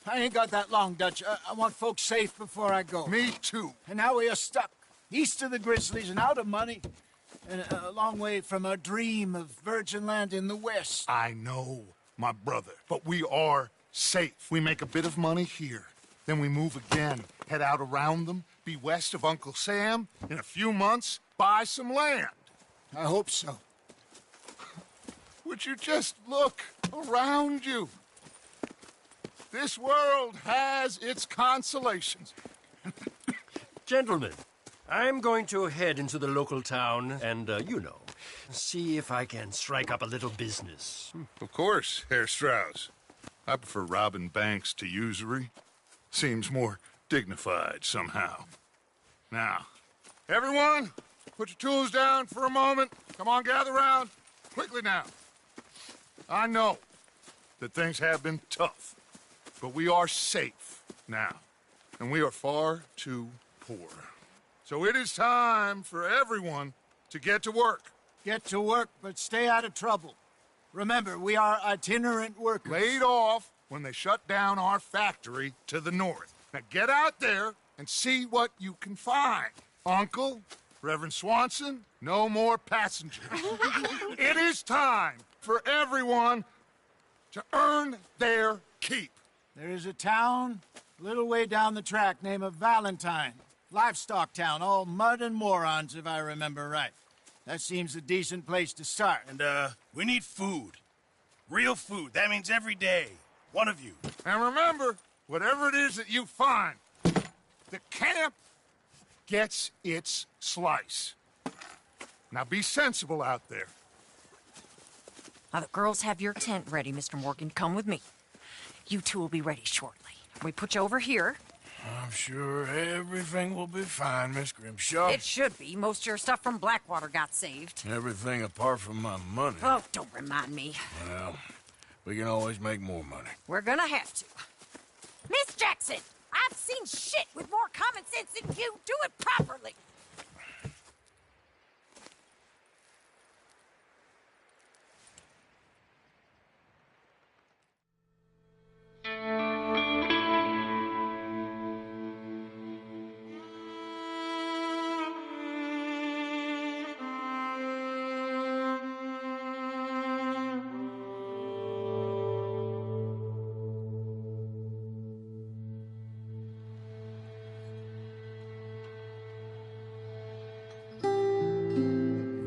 I ain't got that long, Dutch. I want folks safe before I go. Me too. And now we are stuck. East of the Grizzlies and out of money. And a long way from our dream of virgin land in the west. I know, my brother. But we are safe. We make a bit of money here. Then we move again. Head out around them. Be west of Uncle Sam. In a few months, buy some land. I hope so. Would you just look around you? This world has its consolations. Gentlemen, I'm going to head into the local town and, you know, see if I can strike up a little business. Of course, Herr Strauss. I prefer robbing banks to usury. Seems more dignified somehow. Now, everyone, put your tools down for a moment. Come on, gather round. Quickly now. I know that things have been tough, but we are safe now, and we are far too poor. So it is time for everyone to get to work. Get to work, but stay out of trouble. Remember, we are itinerant workers. Laid off when they shut down our factory to the north. Now get out there and see what you can find. Uncle, Reverend Swanson, no more passengers. It is time for everyone to earn their keep. There is a town a little way down the track named Valentine. Livestock town, all mud and morons, if I remember right. That seems a decent place to start. And, we need food. Real food. That means every day. One of you. And remember, whatever it is that you find, the camp gets its slice. Now be sensible out there. Now, the girls have your tent ready, Mr. Morgan. Come with me. You two will be ready shortly. We put you over here. I'm sure everything will be fine, Miss Grimshaw. It should be. Most of your stuff from Blackwater got saved. Everything apart from my money. Oh, don't remind me. Well, we can always make more money. We're gonna have to. Miss Jackson, I've seen shit with more common sense than you. Do it properly.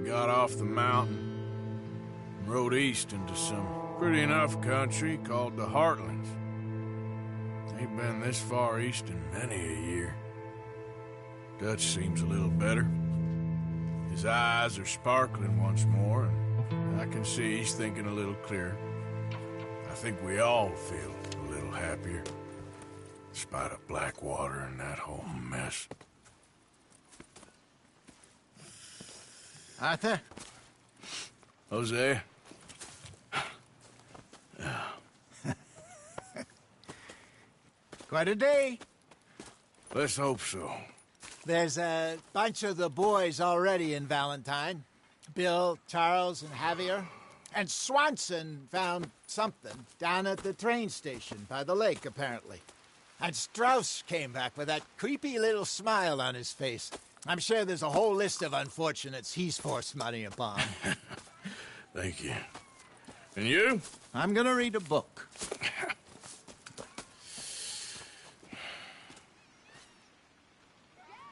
Got off the mountain and rode east into some pretty enough country called the Heartlands. Ain't been this far east in many a year. Dutch seems a little better. His eyes are sparkling once more, and I can see he's thinking a little clearer. I think we all feel a little happier, in spite of Blackwater and that whole mess. Arthur? Jose? Quite a day. Let's hope so. There's a bunch of the boys already in Valentine. Bill, Charles, and Javier. And Swanson found something down at the train station by the lake, apparently. And Strauss came back with that creepy little smile on his face. I'm sure there's a whole list of unfortunates he's forced money upon. Thank you. And you? I'm gonna read a book.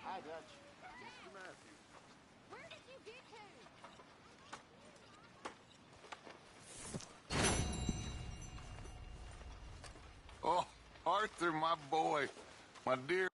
Hi, Dutch. Mr. Matthews. Where did you get to? Oh, Arthur, my boy. My dear